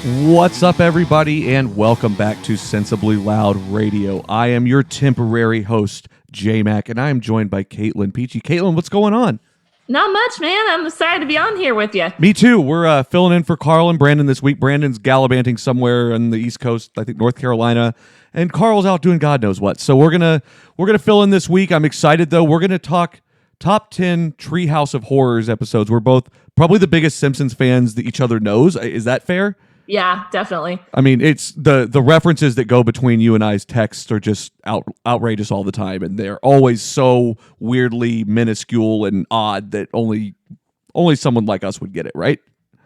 What's up, everybody, and welcome back to Sensibly Loud Radio. I am your temporary host, J-Mac, and I am joined by Caitlin Peachy. Caitlin, what's going on? Not much, man. I'm excited to be on here with you. Me too. We're filling in for Carl and Brandon this week. Brandon's gallivanting somewhere on the East Coast, I think North Carolina, and Carl's out doing God knows what. So we're gonna fill in this week. I'm excited though. We're gonna talk top 10 Treehouse of Horrors episodes. We're both probably the biggest Simpsons fans that each other knows. Is that fair? Yeah, definitely. I mean, it's the references that go between you and I's texts are just outrageous all the time, and they're always so weirdly minuscule and odd that only someone like us would get it, right?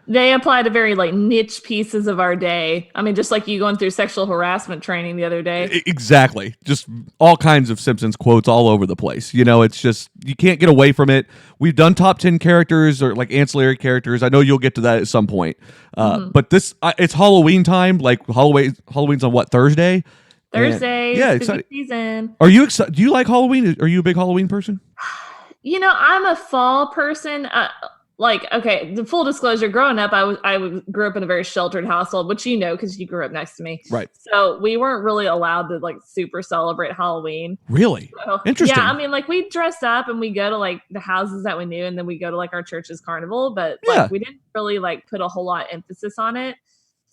They apply to very niche pieces of our day. I mean, just like you going through sexual harassment training the other day. Exactly. Just all kinds of Simpsons quotes all over the place. You know, it's just, you can't get away from it. We've done top 10 characters or ancillary characters. I know you'll get to that at some point. But this, it's Halloween time. Halloween's on what, Thursday? Thursday. Yeah, excited. Season. Are you excited? Do you like Halloween? Are you a big Halloween person? You know, I'm a fall person. Okay, the full disclosure, growing up, I grew up in a very sheltered household, which you know because you grew up next to me. Right. So we weren't really allowed to super celebrate Halloween. Really? So, interesting. Yeah, I mean, we dress up and we go to the houses that we knew, and then we go to our church's carnival, but we didn't really put a whole lot of emphasis on it.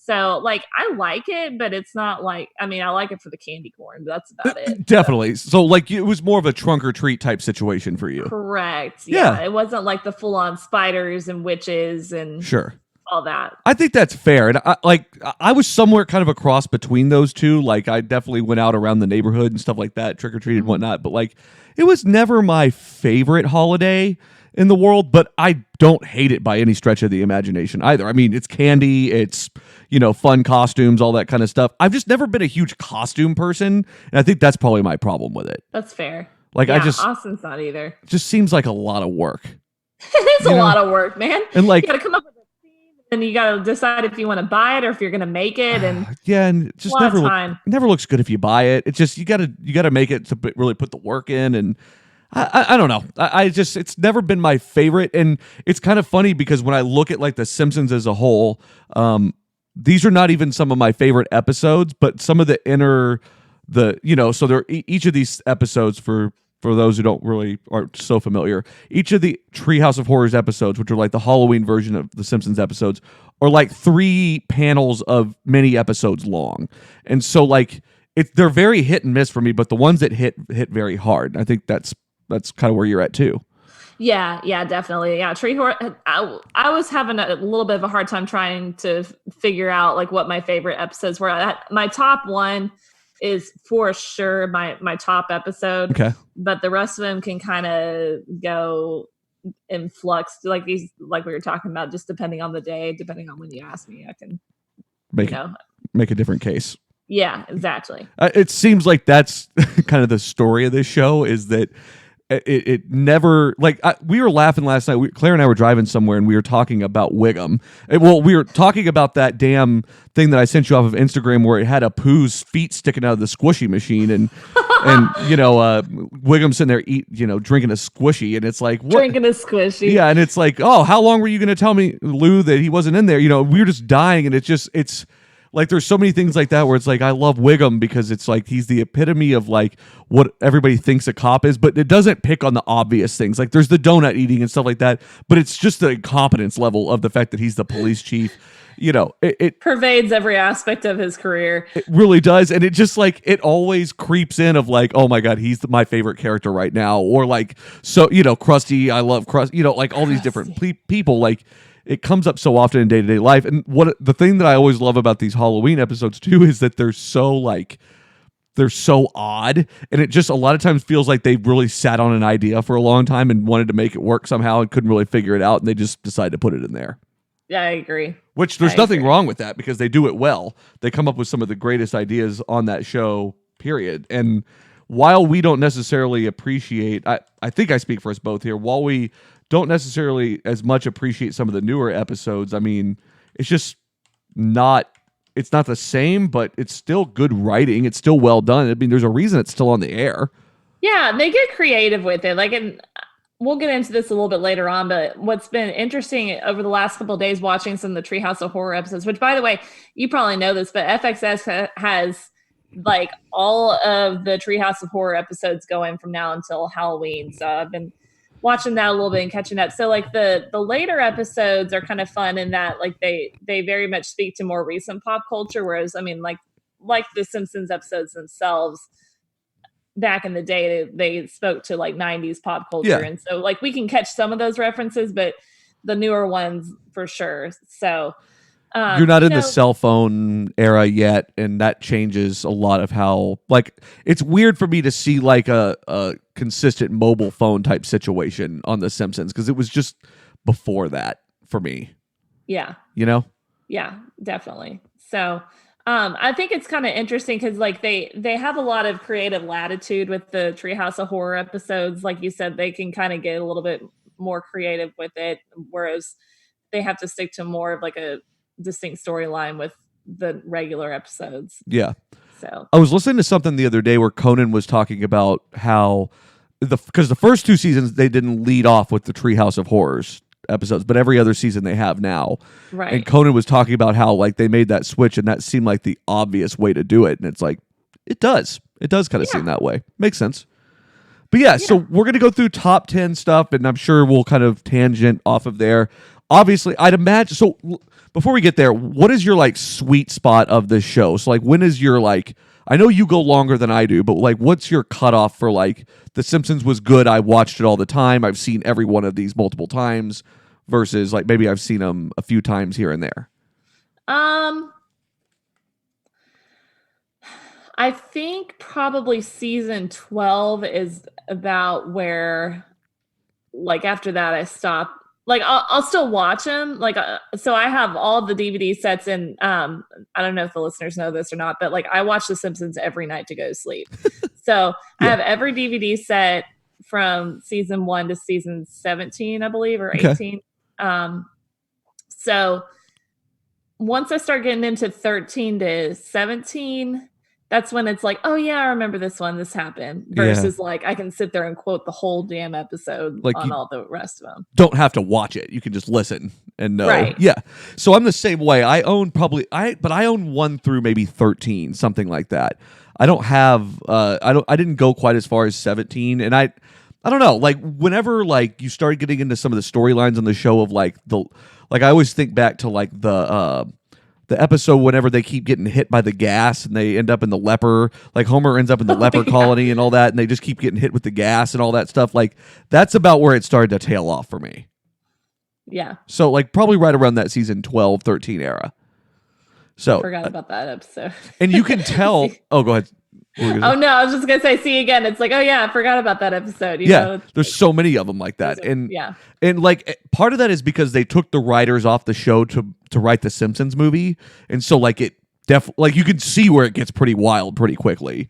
So, I like it, but it's not I like it for the candy corn, but that's about it. Definitely. So, it was more of a trunk or treat type situation for you. Correct. Yeah. It wasn't the full-on spiders and witches and sure all that. I think that's fair. And I was somewhere kind of a cross between those two. I definitely went out around the neighborhood and stuff like that, trick-or-treat and whatnot. But, it was never my favorite holiday in the world, but I don't hate it by any stretch of the imagination either. I mean, it's candy, it's, fun costumes, all that kind of stuff. I've just never been a huge costume person, and I think that's probably my problem with it. That's fair. Austin's not either. It just seems like a lot of work. It's a lot of work, man. And you gotta come up with a theme, and you gotta decide if you want to buy it or if you're gonna make it, and and it just never looks good if you buy it. It's just you gotta make it to really put the work in, and I don't know. It's never been my favorite, and it's kind of funny because when I look at the Simpsons as a whole, these are not even some of my favorite episodes, but some of the so they're each of these episodes for those who aren't so familiar, each of the Treehouse of Horrors episodes, which are the Halloween version of the Simpsons episodes, are 3 panels of many episodes long, and so they're very hit and miss for me. But the ones that hit very hard, I think that's kind of where you're at too. Yeah, definitely. Yeah, I was having a little bit of a hard time trying to figure out what my favorite episodes were. My top one is for sure my top episode. Okay. But the rest of them can kind of go in flux, we were talking about, just depending on the day, depending on when you ask me, I can make a different case. Yeah, exactly. It seems like that's kind of the story of this show, is that it never, we were laughing last night. Claire and I were driving somewhere, and we were talking about Wiggum. We were talking about that damn thing that I sent you off of Instagram where it had a Pooh's feet sticking out of the squishy machine, and Wiggum sitting there drinking a squishy, and it's what? Drinking a squishy. Yeah, and it's oh, how long were you going to tell me, Lou, that he wasn't in there? We were just dying, and it's there's so many things like that where it's I love Wiggum because it's he's the epitome of what everybody thinks a cop is, but it doesn't pick on the obvious things. There's the donut eating and stuff like that, but it's just the incompetence level of the fact that he's the police chief. It pervades every aspect of his career. It really does, and it just it always creeps in of oh my god, he's my favorite character right now, or Krusty, I love Krusty, all these different people It comes up so often in day-to-day life. And the thing that I always love about these Halloween episodes too is that they're so odd, and it just a lot of times feels like they really sat on an idea for a long time and wanted to make it work somehow and couldn't really figure it out, and they just decided to put it in there. Yeah, I agree. Which there's nothing wrong with that because they do it well. They come up with some of the greatest ideas on that show, period. And while we don't necessarily appreciate, I think I speak for us both here, while we don't necessarily as much appreciate some of the newer episodes, I mean, it's just not the same, but it's still good writing. It's still well done. I mean, there's a reason it's still on the air. Yeah, they get creative with it. we'll get into this a little bit later on, but what's been interesting over the last couple of days watching some of the Treehouse of Horror episodes, which by the way, you probably know this, but FXS has like all of the Treehouse of Horror episodes going from now until Halloween. So I've been watching that a little bit and catching up. So like the later episodes are kind of fun in that like they very much speak to more recent pop culture, whereas I mean like the Simpsons episodes themselves back in the day they spoke to like 90s pop culture, and so like we can catch some of those references, but the newer ones for sure. So you're not in the cell phone era yet, and that changes a lot of how, like, it's weird for me to see like a consistent mobile phone type situation on The Simpsons, because it was just before that for me. Yeah. You know? Yeah, definitely. So I think it's kind of interesting because like they have a lot of creative latitude with the Treehouse of Horror episodes. Like you said, they can kind of get a little bit more creative with it, whereas they have to stick to more of like a distinct storyline with the regular episodes. Yeah. So I was listening to something the other day where Conan was talking about how because the first two seasons they didn't lead off with the Treehouse of Horrors episodes, but every other season they have now. Right. And Conan was talking about how like they made that switch, and that seemed like the obvious way to do it. And it's like, it does kind of seem that way. Makes sense. But yeah, so we're going to go through top 10 stuff, and I'm sure we'll kind of tangent off of there. Obviously, I'd imagine. So before we get there, what is your like sweet spot of this show? So like, when is your like, I know you go longer than I do, but like, what's your cutoff for like, The Simpsons was good, I watched it all the time, I've seen every one of these multiple times, versus like maybe I've seen them a few times here and there? I think probably season 12 is about where, like, after that I stopped. Like, I'll still watch them. Like, so I have all the DVD sets, and I don't know if the listeners know this or not, but like I watch The Simpsons every night to go to sleep. So I have every DVD set from season 1 to season 17, I believe, or 18. So once I start getting into 13 to 17, that's when it's like, oh yeah, I remember this one, this happened. Versus like I can sit there and quote the whole damn episode like on all the rest of them. Don't have to watch it. You can just listen and know. Right. Yeah. So I'm the same way. I own I own 1 through maybe 13, something like that. I don't have I didn't go quite as far as 17, and I don't know, like whenever like you start getting into some of the storylines on the show of like I always think back to like the episode whenever they keep getting hit by the gas and they end up in the leper, like Homer ends up in the leper colony and all that, and they just keep getting hit with the gas and all that stuff. Like that's about where it started to tail off for me. Yeah. So like probably right around that season 12, 13 era. So I forgot about that episode. And you can tell. Oh, go ahead. Oh no, I was just gonna say, see again. It's like, oh yeah, I forgot about that episode. You know? There's so many of them like that, and like part of that is because they took the writers off the show to write the Simpsons movie, and so like it like you can see where it gets pretty wild pretty quickly.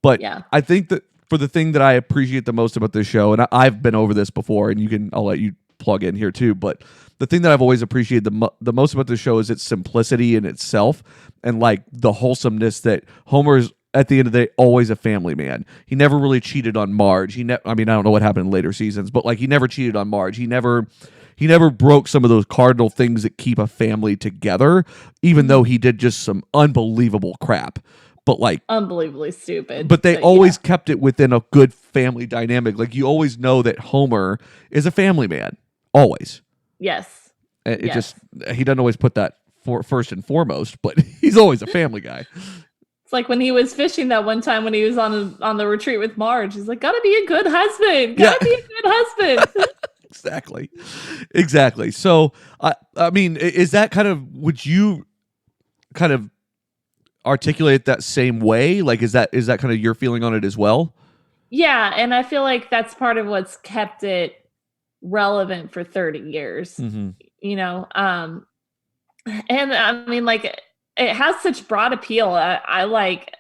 But I think that for the thing that I appreciate the most about this show, and I've been over this before, and I'll let you plug in here too, but the thing that I've always appreciated the most about the show is its simplicity in itself, and like the wholesomeness that Homer's at the end of the day always a family man. He never really cheated on Marge. I mean, I don't know what happened in later seasons, but like he never cheated on Marge. He never broke some of those cardinal things that keep a family together, even though he did just some unbelievable crap. But like unbelievably stupid. But they always kept it within a good family dynamic. Like you always know that Homer is a family man. Always. Yes. It just, he doesn't always put that first and foremost, but he's always a family guy. It's like when he was fishing that one time when he was on the retreat with Marge. He's like, gotta be a good husband. Gotta be a good husband. Exactly. So, I mean, is that kind of, would you kind of articulate that same way? Like, is that kind of your feeling on it as well? Yeah. And I feel like that's part of what's kept it relevant for 30 years, you know? And I mean, like, it has such broad appeal. I like,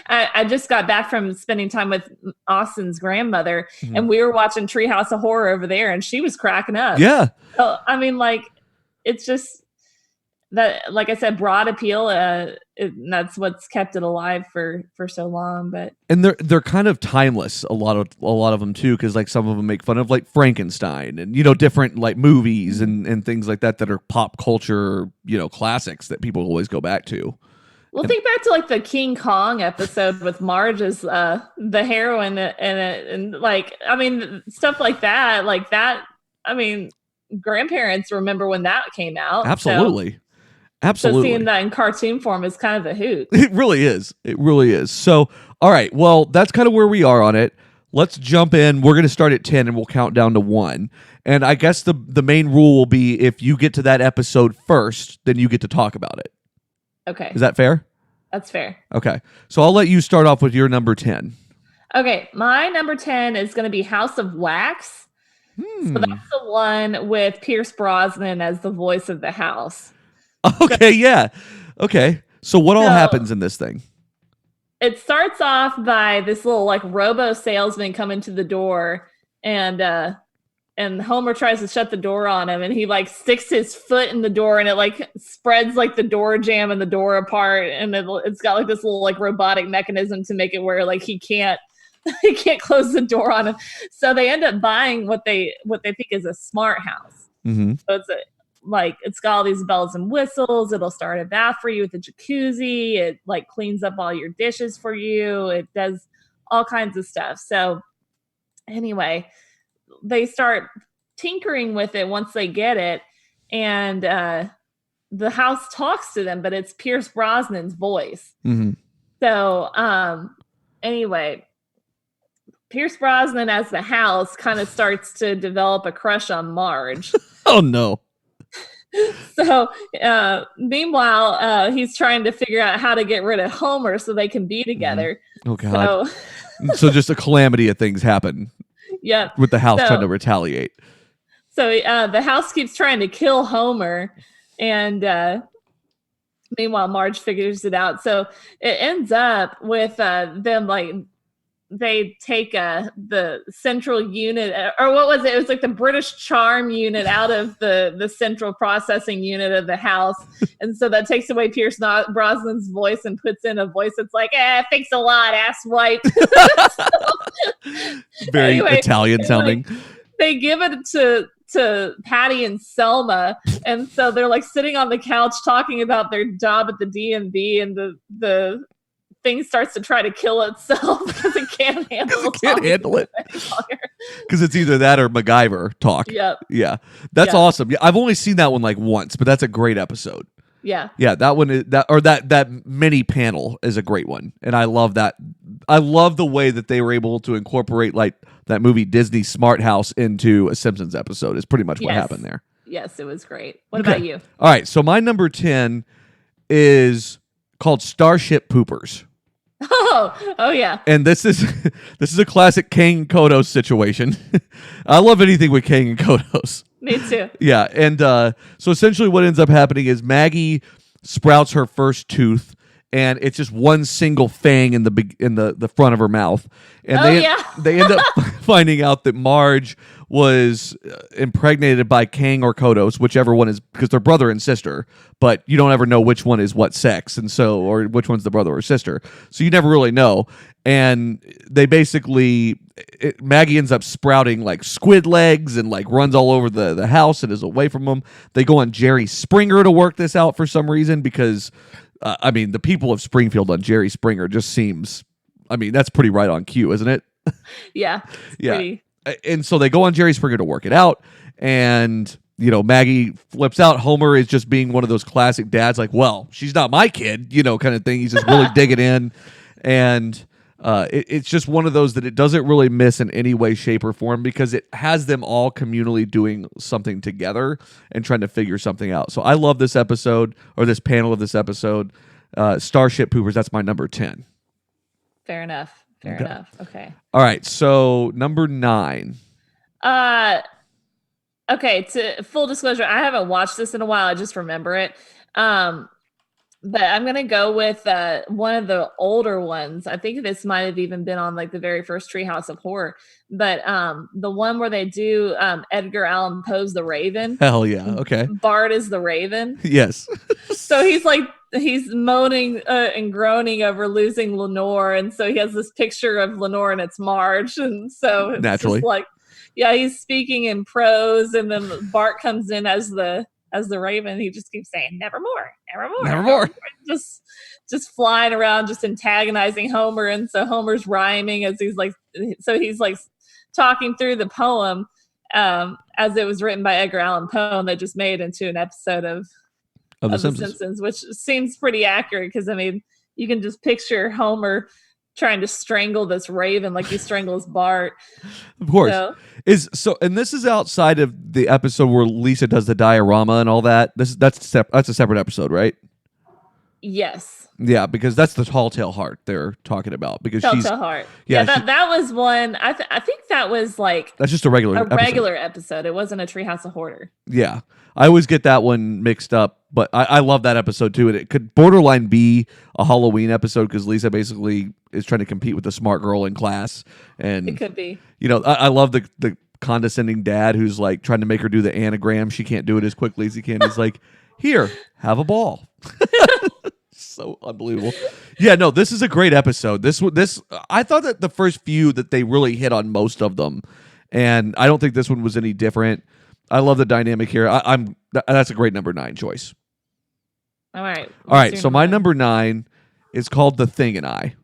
I just got back from spending time with Austin's grandmother, and we were watching Treehouse of Horror over there, and she was cracking up. Yeah. So, I mean, like, it's just, that, like I said, broad appeal. That's what's kept it alive for so long. But and they're kind of timeless. A lot of them too, because like some of them make fun of like Frankenstein and different like movies and things like that are pop culture classics that people always go back to. Well, think back to like the King Kong episode with Marge as the heroine, and like, I mean, stuff like that, I mean, grandparents remember when that came out. Absolutely. So seeing that in cartoon form is kind of a hoot. It really is. It really is. So, all right. Well, that's kind of where we are on it. Let's jump in. We're going to start at 10 and we'll count down to 1. And I guess the main rule will be if you get to that episode first, then you get to talk about it. Okay. Is that fair? That's fair. Okay. So I'll let you start off with your number 10. Okay. My number 10 is going to be House of Wax. So that's the one with Pierce Brosnan as the voice of the house. Okay, yeah. Okay. So what all happens in this thing? It starts off by this little like robo salesman coming to the door, and Homer tries to shut the door on him, and he like sticks his foot in the door, and it like spreads like the door jamb and the door apart, and it's got like this little like robotic mechanism to make it where like he can't close the door on him. So they end up buying what they think is a smart house. Mm-hmm. So it's got all these bells and whistles. It'll start a bath for you with a jacuzzi. It like cleans up all your dishes for you. It does all kinds of stuff. So anyway, they start tinkering with it once they get it, and the house talks to them, but it's Pierce Brosnan's voice. Mm-hmm. So anyway, Pierce Brosnan as the house kind of starts to develop a crush on Marge. Oh no. So meanwhile, he's trying to figure out how to get rid of Homer so they can be together. Oh God. So just a calamity of things happen. Yeah. With the house trying to retaliate. So the house keeps trying to kill Homer, and meanwhile Marge figures it out. So it ends up with them like they take the central unit, or what was it? It was like the British charm unit out of the central processing unit of the house. And so that takes away Pierce Brosnan's voice and puts in a voice that's like, thanks a lot, asswipe. Very Italian sounding. They give it to Patty and Selma, and so they're like sitting on the couch talking about their job at the DMV, and the thing starts to try to kill itself because it can't handle it. Because it's either that or MacGyver talk. Yep. Yeah. That's awesome. Yeah, I've only seen that one like once, but that's a great episode. Yeah. Yeah, that one is that mini panel is a great one. And I love that. I love the way that they were able to incorporate like that movie Disney Smart House into a Simpsons episode is pretty much what happened there. Yes, it was great. What about you? All right, so my number 10 is called Starship Poopers. Oh yeah. And this is a classic Kang and Kodos situation. I love anything with Kang and Kodos. Me too. Yeah, and so essentially what ends up happening is Maggie sprouts her first tooth, and it's just one single fang in the front of her mouth. And they end up finding out that Marge was impregnated by Kang or Kodos, whichever one is, because they're brother and sister, but you don't ever know which one is what sex, and so, or which one's the brother or sister. So you never really know. And they basically, Maggie ends up sprouting like squid legs and like runs all over the house and is away from them. They go on Jerry Springer to work this out for some reason because, I mean, the people of Springfield on Jerry Springer just seems, I mean, that's pretty right on cue, isn't it? Yeah. Yeah. Pretty. And so they go on Jerry Springer to work it out, and Maggie flips out. Homer is just being one of those classic dads, like, well, she's not my kid, kind of thing. He's just really digging in, and it's just one of those that it doesn't really miss in any way, shape, or form because it has them all communally doing something together and trying to figure something out. So I love this episode, or this panel of this episode. Starship Poopers, that's my number 10. Fair enough. Okay. All right, so number 9. Okay, to full disclosure, I haven't watched this in a while. I just remember it. But I'm going to go with one of the older ones. I think this might have even been on like the very first Treehouse of Horror. But the one where they do Edgar Allan Poe's The Raven. Hell yeah. Okay. Bart is the Raven. Yes. So he's moaning and groaning over losing Lenore, and so he has this picture of Lenore and it's Marge, and so it's Naturally. just like, yeah, he's speaking in prose, and then Bart comes in as the Raven. He just keeps saying nevermore, nevermore, Nevermore. just flying around, just antagonizing Homer, and so Homer's rhyming as he's like talking through the poem as it was written by Edgar Allan Poe, and they just made into an episode of The Simpsons, which seems pretty accurate because, I mean, you can just picture Homer trying to strangle this Raven like he strangles Bart. Of course. And this is outside of the episode where Lisa does the diorama and all that. That's a separate episode, right? Yes. Yeah, because that's the Tall Tale Heart they're talking about. Because Tall Tale Heart. Yeah, that was one. I think that was like that's just a regular episode. It wasn't a Treehouse of Horror. Yeah, I always get that one mixed up, but I love that episode too. And it could borderline be a Halloween episode because Lisa basically is trying to compete with the smart girl in class, and it could be. You know, I love the condescending dad who's like trying to make her do the anagram. She can't do it as quickly as he can. He's like, "Here, have a ball." So unbelievable. Yeah, no, this is a great episode. This I thought that the first few that they really hit on most of them, and I don't think this one was any different. I love the dynamic here. That's a great number 9 choice. All right. So my number 9 is called The Thing and I.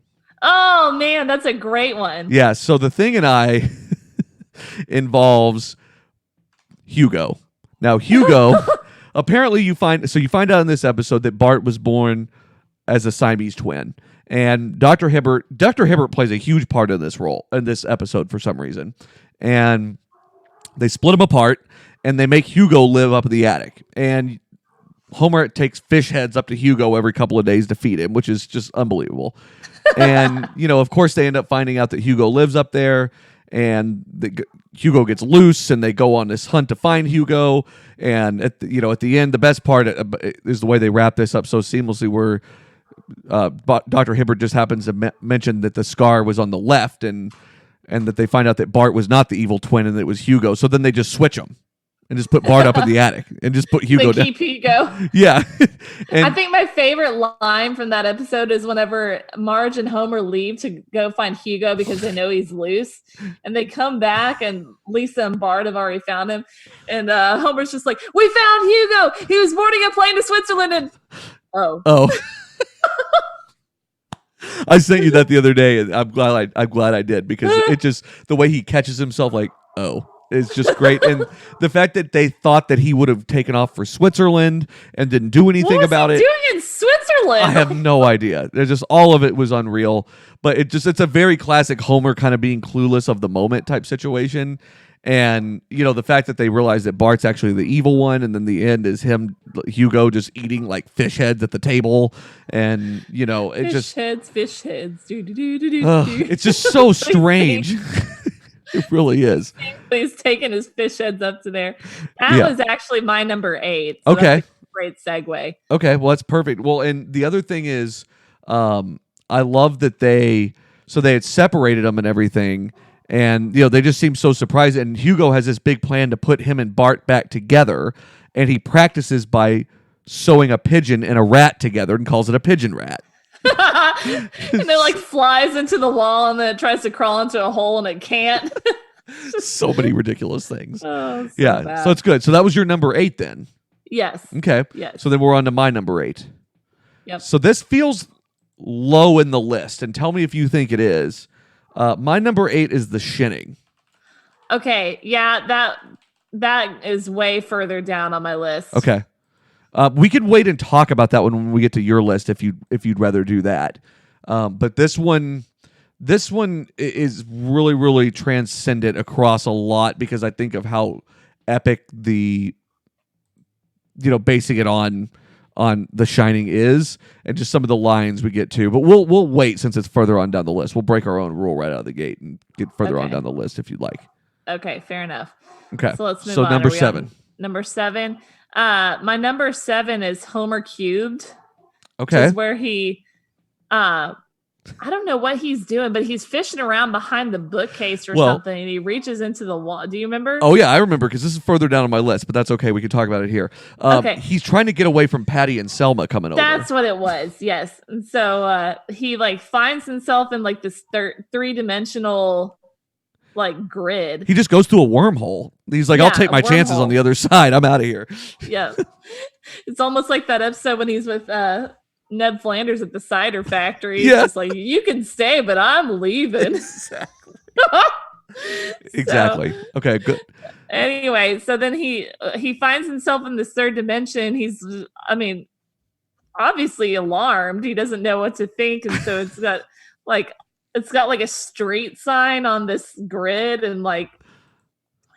Oh man, that's a great one. Yeah. So The Thing and I involves Hugo. Now Hugo, apparently you find out in this episode that Bart was born as a Siamese twin, and Dr. Hibbert plays a huge part in this role in this episode for some reason, and they split him apart and they make Hugo live up in the attic, and Homer takes fish heads up to Hugo every couple of days to feed him, which is just unbelievable. And of course they end up finding out that Hugo lives up there, and Hugo gets loose, and they go on this hunt to find Hugo. And at the end, the best part is the way they wrap this up so seamlessly, where Dr. Hibbert just happens to mention that the scar was on the left, and that they find out that Bart was not the evil twin and that it was Hugo. So then they just switch them and just put Bart up in the attic and just put Hugo down. Keep Hugo. Yeah. I think my favorite line from that episode is whenever Marge and Homer leave to go find Hugo because they know he's loose, and they come back and Lisa and Bart have already found him, and Homer's just like, "We found Hugo. He was boarding a plane to Switzerland." And oh. I sent you that the other day, and I'm glad I did, because it just, the way he catches himself, like, is just great. And the fact that they thought that he would have taken off for Switzerland and didn't do anything about it. What was he doing in Switzerland? I have no idea. There's just, all of it was unreal. But it's a very classic Homer kind of being clueless of the moment type situation. And, the fact that they realize that Bart's actually the evil one, and then the end is Hugo, just eating like fish heads at the table. And, fish heads. It's just so strange. It really is. He's taking his fish heads up to there. That was actually my number 8. So okay. That's a great segue. Okay. Well, that's perfect. Well, and the other thing is, I love that they had separated them and everything. And, they just seem so surprised. And Hugo has this big plan to put him and Bart back together. And he practices by sewing a pigeon and a rat together and calls it a pigeon rat. And it like flies into the wall, and then it tries to crawl into a hole and it can't. So many ridiculous things. So bad. So it's good. So that was your number 8 then? Yes. Okay. Yes. So then we're on to my number 8. Yep. So this feels low in the list, and tell me if you think it is. My number 8 is The Shinning. Okay. Yeah, that is way further down on my list. Okay. We could wait and talk about that one when we get to your list if you'd rather do that. But this one is really, really transcendent across a lot, because I think of how epic the basing it on The Shining is, and just some of the lines we get to. But we'll wait, since it's further on down the list. We'll break our own rule right out of the gate and get further on down the list if you'd like. Okay, fair enough. Okay. So let's move on. Number 7. Number 7. My number 7 is Homer Cubed. Okay. Which is where he I don't know what he's doing, but he's fishing around behind the bookcase or something, and he reaches into the wall. Do you remember? Oh, yeah, I remember, because this is further down on my list, but that's okay. We can talk about it here. Okay. He's trying to get away from Patty and Selma coming over. That's what it was, yes. And so he, like, finds himself in, like, this three-dimensional, like, grid. He just goes through a wormhole. He's like, I'll take my chances on the other side. I'm out of here. Yeah. It's almost like that episode when he's with Ned Flanders at the cider factory. He's just like, you can stay, but I'm leaving. Exactly. Okay, good. Anyway, so then he finds himself in this third dimension. He's, obviously alarmed. He doesn't know what to think, and so it's got like a street sign on this grid, and like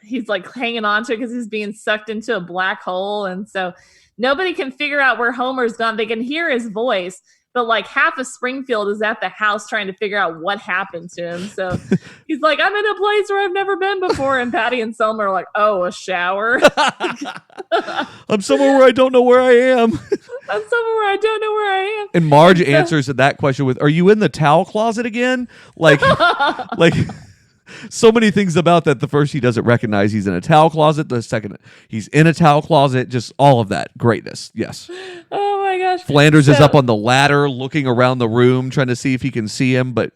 he's like hanging on to it because he's being sucked into a black hole, and so nobody can figure out where Homer's gone. They can hear his voice, but like half of Springfield is at the house trying to figure out what happened to him. So he's like, I'm in a place where I've never been before. And Patty and Selma are like, oh, a shower. I'm somewhere where I don't know where I am. I'm somewhere where I don't know where I am. And Marge answers that question with, are you in the towel closet again? Like, so many things about that. The first, he doesn't recognize he's in a towel closet. The second, he's in a towel closet. Just all of that greatness. Yes. Oh my gosh. Flanders is up on the ladder looking around the room trying to see if he can see him, but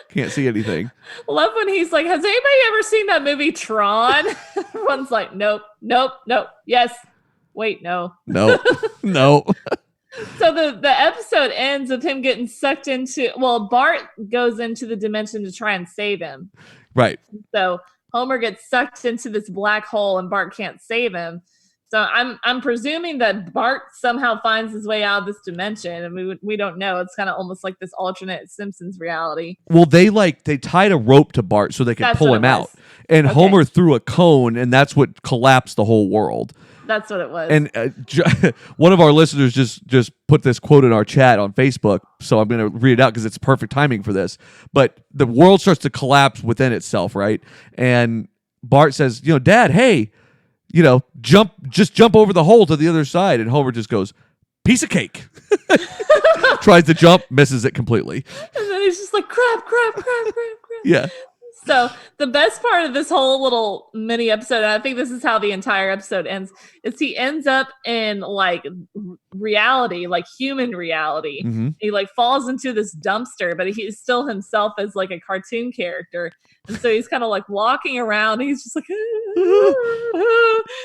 can't see anything. Love when he's like, has anybody ever seen that movie Tron? Everyone's like, nope. Yes. Wait, no. No. So the episode ends with him getting sucked into, Bart goes into the dimension to try and save him. Right. So Homer gets sucked into this black hole and Bart can't save him. So I'm presuming that Bart somehow finds his way out of this dimension, and we don't know. It's kind of almost like this alternate Simpsons reality. Well, they tied a rope to Bart so they could pull him out. And Homer threw a cone, and that's what collapsed the whole world. That's what it was. And one of our listeners just put this quote in our chat on Facebook, so I'm going to read it out because it's perfect timing for this. But the world starts to collapse within itself, right? And Bart says, Dad, hey, jump over the hole to the other side. And Homer just goes, piece of cake. Tries to jump, misses it completely. And then he's just like, crap. Yeah. So the best part of this whole little mini episode, and I think this is how the entire episode ends, is he ends up in like reality, like human reality. Mm-hmm. He like falls into this dumpster, but he's still himself as like a cartoon character. And so he's kind of like walking around. He's just like,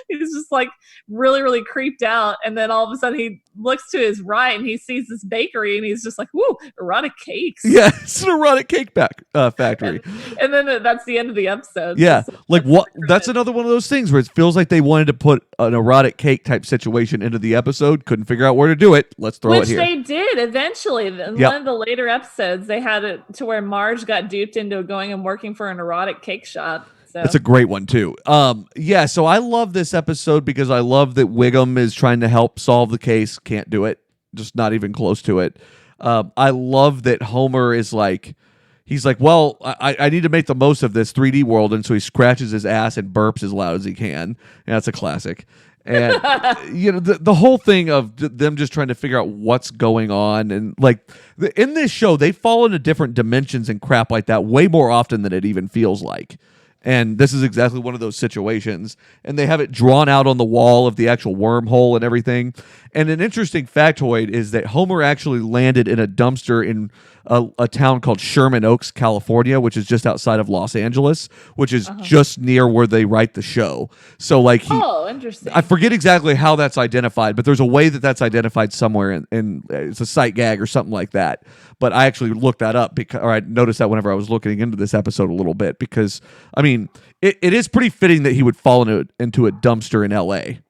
he's just like really, really creeped out. And then all of a sudden he looks to his right and he sees this bakery and he's just like, woo, erotic cakes. Yeah, it's an erotic cake factory. And then that's the end of the episode. Yeah. So like what? That's another one of those things where it feels like they wanted to put an erotic cake type situation into the episode. Couldn't figure out where to do it. Let's throw it here. Which they did eventually. In one of the later episodes, they had it to where Marge got duped into going and working for an erotic cake shop. So. That's a great one too. So I love this episode because I love that Wiggum is trying to help solve the case. Can't do it. Just not even close to it. I love that Homer is like, he's like, well, I need to make the most of this 3D world. And so he scratches his ass and burps as loud as he can. And that's a classic. And, the whole thing of them just trying to figure out what's going on. And like in this show, they fall into different dimensions and crap like that way more often than it even feels like. And this is exactly one of those situations. And they have it drawn out on the wall of the actual wormhole and everything. And an interesting factoid is that Homer actually landed in a dumpster in a town called Sherman Oaks, California, which is just outside of Los Angeles, which is just near where they write the show. So like interesting. I forget exactly how that's identified, but there's a way that that's identified somewhere in it's a sight gag or something like that. But I actually looked that up or I noticed that whenever I was looking into this episode a little bit, because I mean, it is pretty fitting that he would fall into a dumpster in LA.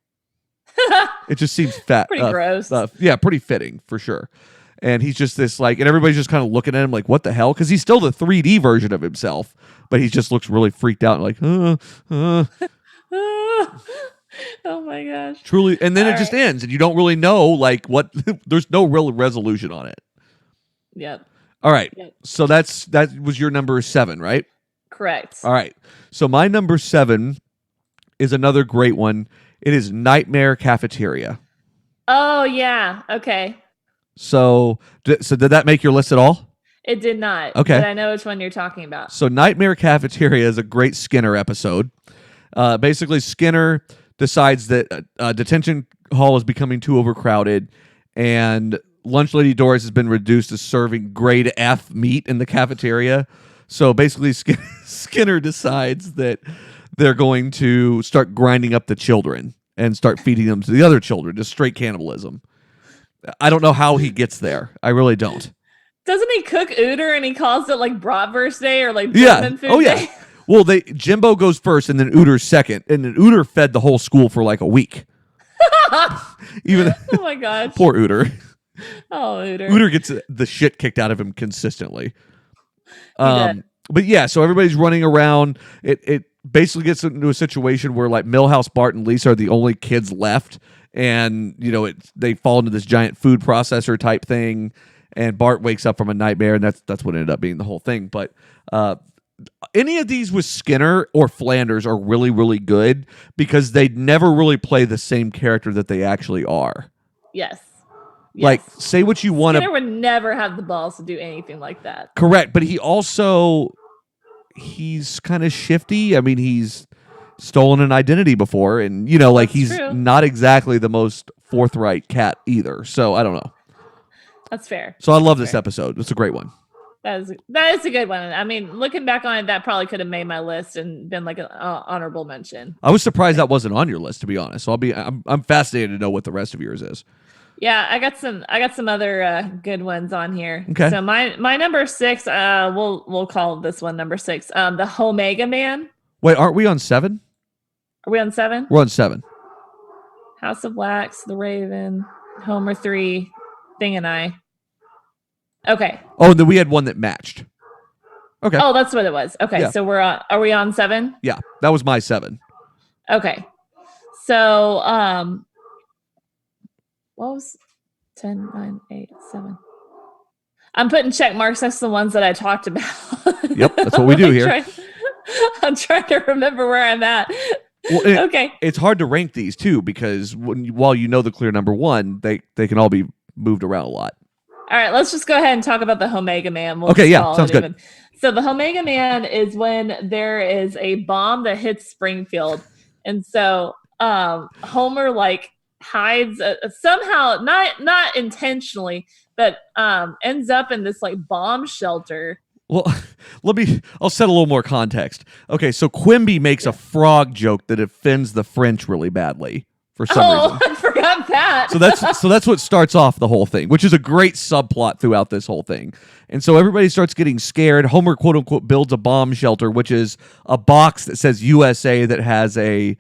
It just seems pretty gross. Pretty fitting for sure. And he's just this like, and everybody's just kind of looking at him like, what the hell? Because he's still the 3D version of himself, but he just looks really freaked out and like, Oh my gosh. Truly. And then it just ends and you don't really know like what, there's no real resolution on it. Yep. All right. Yep. So that was your number 7, right? Correct. All right. So my number 7 is another great one. It is Nightmare Cafeteria. Oh yeah. Okay. So did that make your list at all? It did not. Okay. But I know which one you're talking about. So Nightmare Cafeteria is a great Skinner episode. Basically, Skinner decides that detention hall is becoming too overcrowded, and Lunch Lady Doris has been reduced to serving grade F meat in the cafeteria. So basically, Skinner decides that they're going to start grinding up the children and start feeding them to the other children, just straight cannibalism. I don't know how he gets there. I really don't. Doesn't he cook Uter and he calls it like Bratwurst Day or like German food day? Well, Jimbo goes first and then Uter's second, and then Uter fed the whole school for like a week. Even oh my gosh, poor Uter. Oh, Uter. Uter gets the shit kicked out of him consistently. But yeah, so everybody's running around. It basically gets into a situation where like Milhouse, Bart, and Lisa are the only kids left, and they fall into this giant food processor type thing, and Bart wakes up from a nightmare, and that's what ended up being the whole thing. But any of these with Skinner or Flanders are really, really good because they never really play the same character that they actually are. Yes. Like, say what you want to. Skinner would never have the balls to do anything like that. Correct, but he's kind of shifty. I mean, he's stolen an identity before, and he's true. Not exactly the most forthright cat either. So I don't know. That's fair. So I love this episode. It's a great one. That is a good one. I mean, looking back on it, that probably could have made my list and been like an honorable mention. I was surprised that wasn't on your list, to be honest. So I'm fascinated to know what the rest of yours is. Yeah, I got some other good ones on here. Okay. So my number 6, we'll call this one number 6. The Omega Man. Wait, aren't we on 7? Are we on 7? We're on 7. House of Wax, The Raven, Homer 3, Thing and I. Okay. Oh, and then we had one that matched. Okay. Oh, that's what it was. Okay, yeah. So are we on 7? Yeah, that was my 7. Okay. So what was 10, 9, 8, 7? I'm putting check marks next to the ones that I talked about. Yep, that's what we do here. I'm trying to remember where I'm at. Well, okay. It's hard to rank these too because while the clear number 1, they can all be moved around a lot. All right, let's just go ahead and talk about the Omega Man. Okay, yeah, sounds good. So the Omega Man is when there is a bomb that hits Springfield, and so Homer like hides somehow, not intentionally, but ends up in this like bomb shelter. Well, I'll set a little more context. Okay, so Quimby makes a frog joke that offends the French really badly for some reason. I forgot that. So that's what starts off the whole thing, which is a great subplot throughout this whole thing. And so everybody starts getting scared. Homer, quote unquote, builds a bomb shelter, which is a box that says USA that has a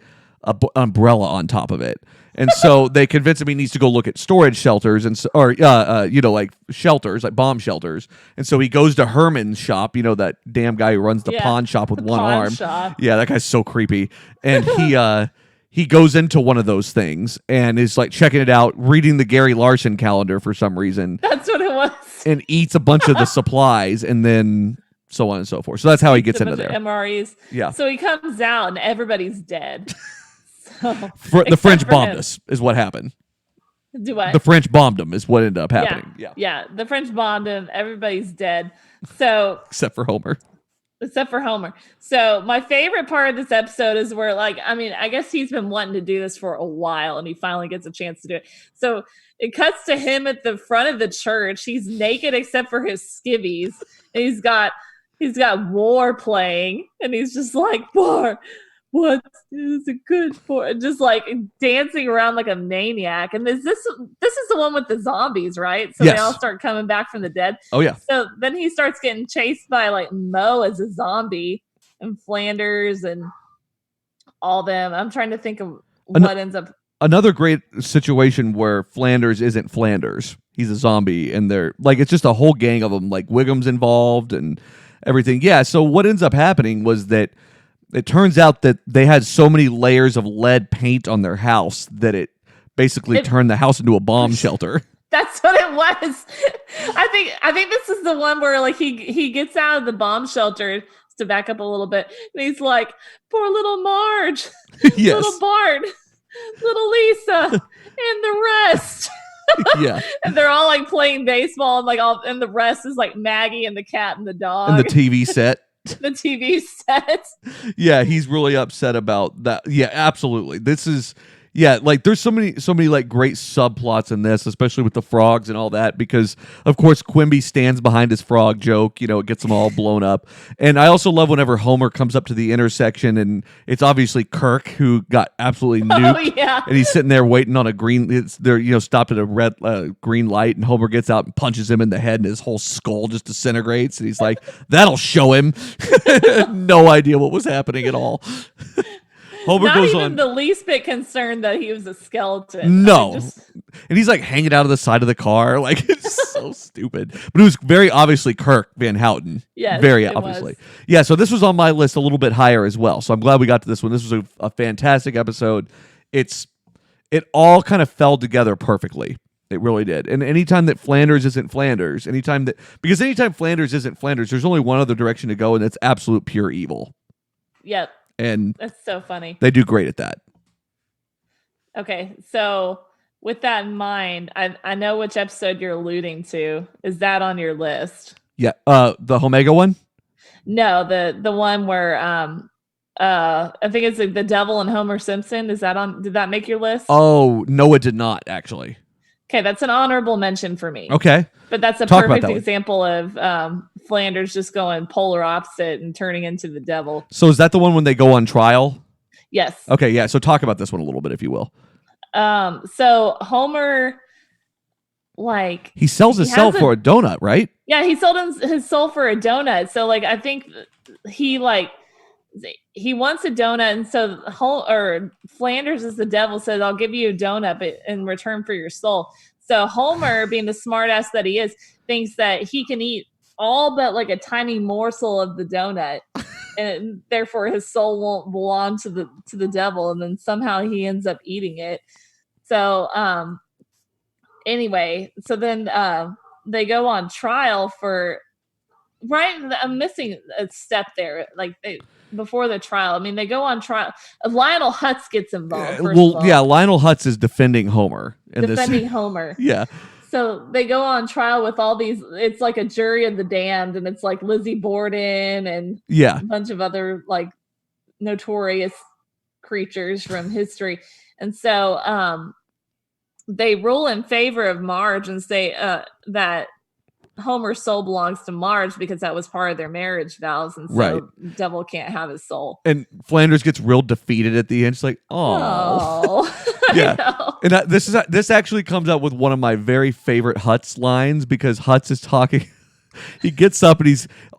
umbrella on top of it. And so they convince him he needs to go look at storage shelters like shelters, like bomb shelters. And so he goes to Herman's shop, that damn guy who runs the pawn shop with one arm. Shop. Yeah, that guy's so creepy. And he goes into one of those things and is like checking it out, reading the Gary Larson calendar for some reason. That's what it was. And eats a bunch of the supplies and then so on and so forth. So that's how he gets into there. MREs. Yeah. So he comes out and everybody's dead. The French bombed us is what happened. Do what? The French bombed him is what ended up happening. Yeah. The French bombed him. Everybody's dead. So except for Homer. So my favorite part of this episode is where I guess he's been wanting to do this for a while and he finally gets a chance to do it. So it cuts to him at the front of the church. He's naked except for his skivvies. And he's got War playing and he's just like, War, what is it good for? Just like dancing around like a maniac. And this is the one with the zombies, right? So yes. They all start coming back from the dead. Oh yeah. So then he starts getting chased by like Moe as a zombie and Flanders and all them. I'm trying to think of what ends up. Another great situation where Flanders isn't Flanders. He's a zombie and they're like, it's just a whole gang of them, like Wiggum's involved and everything. Yeah. So what ends up happening was that it turns out that they had so many layers of lead paint on their house that it basically turned the house into a bomb shelter. That's what it was. I think this is the one where like he gets out of the bomb shelter, to back up a little bit, and he's like, poor little Marge, yes. Little Bart, little Lisa, and the rest. Yeah. And they're all like playing baseball, and like and the rest is like Maggie and the cat and the dog. And the TV set. The TV set. Yeah, he's really upset about that. Yeah, absolutely. This is like there's so many like great subplots in this, especially with the frogs and all that, because of course Quimby stands behind his frog joke, it gets them all blown up. And I also love whenever Homer comes up to the intersection and it's obviously Kirk who got absolutely nuked. Oh, yeah. And he's sitting there waiting on a they're stopped at a red green light, and Homer gets out and punches him in the head and his whole skull just disintegrates, and he's like, that'll show him. No idea what was happening at all. Homer Not goes even on the least bit concerned that he was a skeleton. No. And he's like hanging out of the side of the car. Like, it's so stupid. But it was very obviously Kirk Van Houten. Yes, very it obviously. was. Yeah, so this was on my list a little bit higher as well. So I'm glad we got to this one. This was a fantastic episode. It all kind of fell together perfectly. It really did. And anytime that Flanders isn't Flanders, anytime Flanders isn't Flanders, there's only one other direction to go, and it's absolute pure evil. Yep. And that's so funny. They do great at that. Okay, so with that in mind, I know which episode you're alluding to. Is that on your list? Yeah. The Omega one? No, the one where I think it's like the Devil and Homer Simpson. Is that on? Did that make your list? Oh, no, it did not actually. Okay, that's an honorable mention for me. Okay. But that's a perfect example of Flanders just going polar opposite and turning into the devil. So is that the one when they go on trial? Yes. Okay, yeah. So talk about this one a little bit, if you will. So Homer, like... He sells his soul for a donut, right? Yeah, he sold his soul for a donut. So, like, I think he wants a donut, and so Flanders is the devil, says, I'll give you a donut in return for your soul. So Homer, being the smartass that he is, thinks that he can eat all but like a tiny morsel of the donut, and therefore his soul won't belong to the devil, and then somehow he ends up eating it. So anyway, so then they go on trial for... Right, I'm missing a step there. Like before the trial, I mean, they go on trial. Lionel Hutz gets involved. Lionel Hutz is defending Homer. Homer. Yeah. So they go on trial with all these. It's like a jury of the damned, and it's like Lizzie Borden and a bunch of other like notorious creatures from history. And so they rule in favor of Marge and say that Homer's soul belongs to Marge because that was part of their marriage vows, and so Devil can't have his soul. And Flanders gets real defeated at the end. It's like, oh, yeah. And this actually comes up with one of my very favorite Hutz lines, because Hutz is talking. He gets up and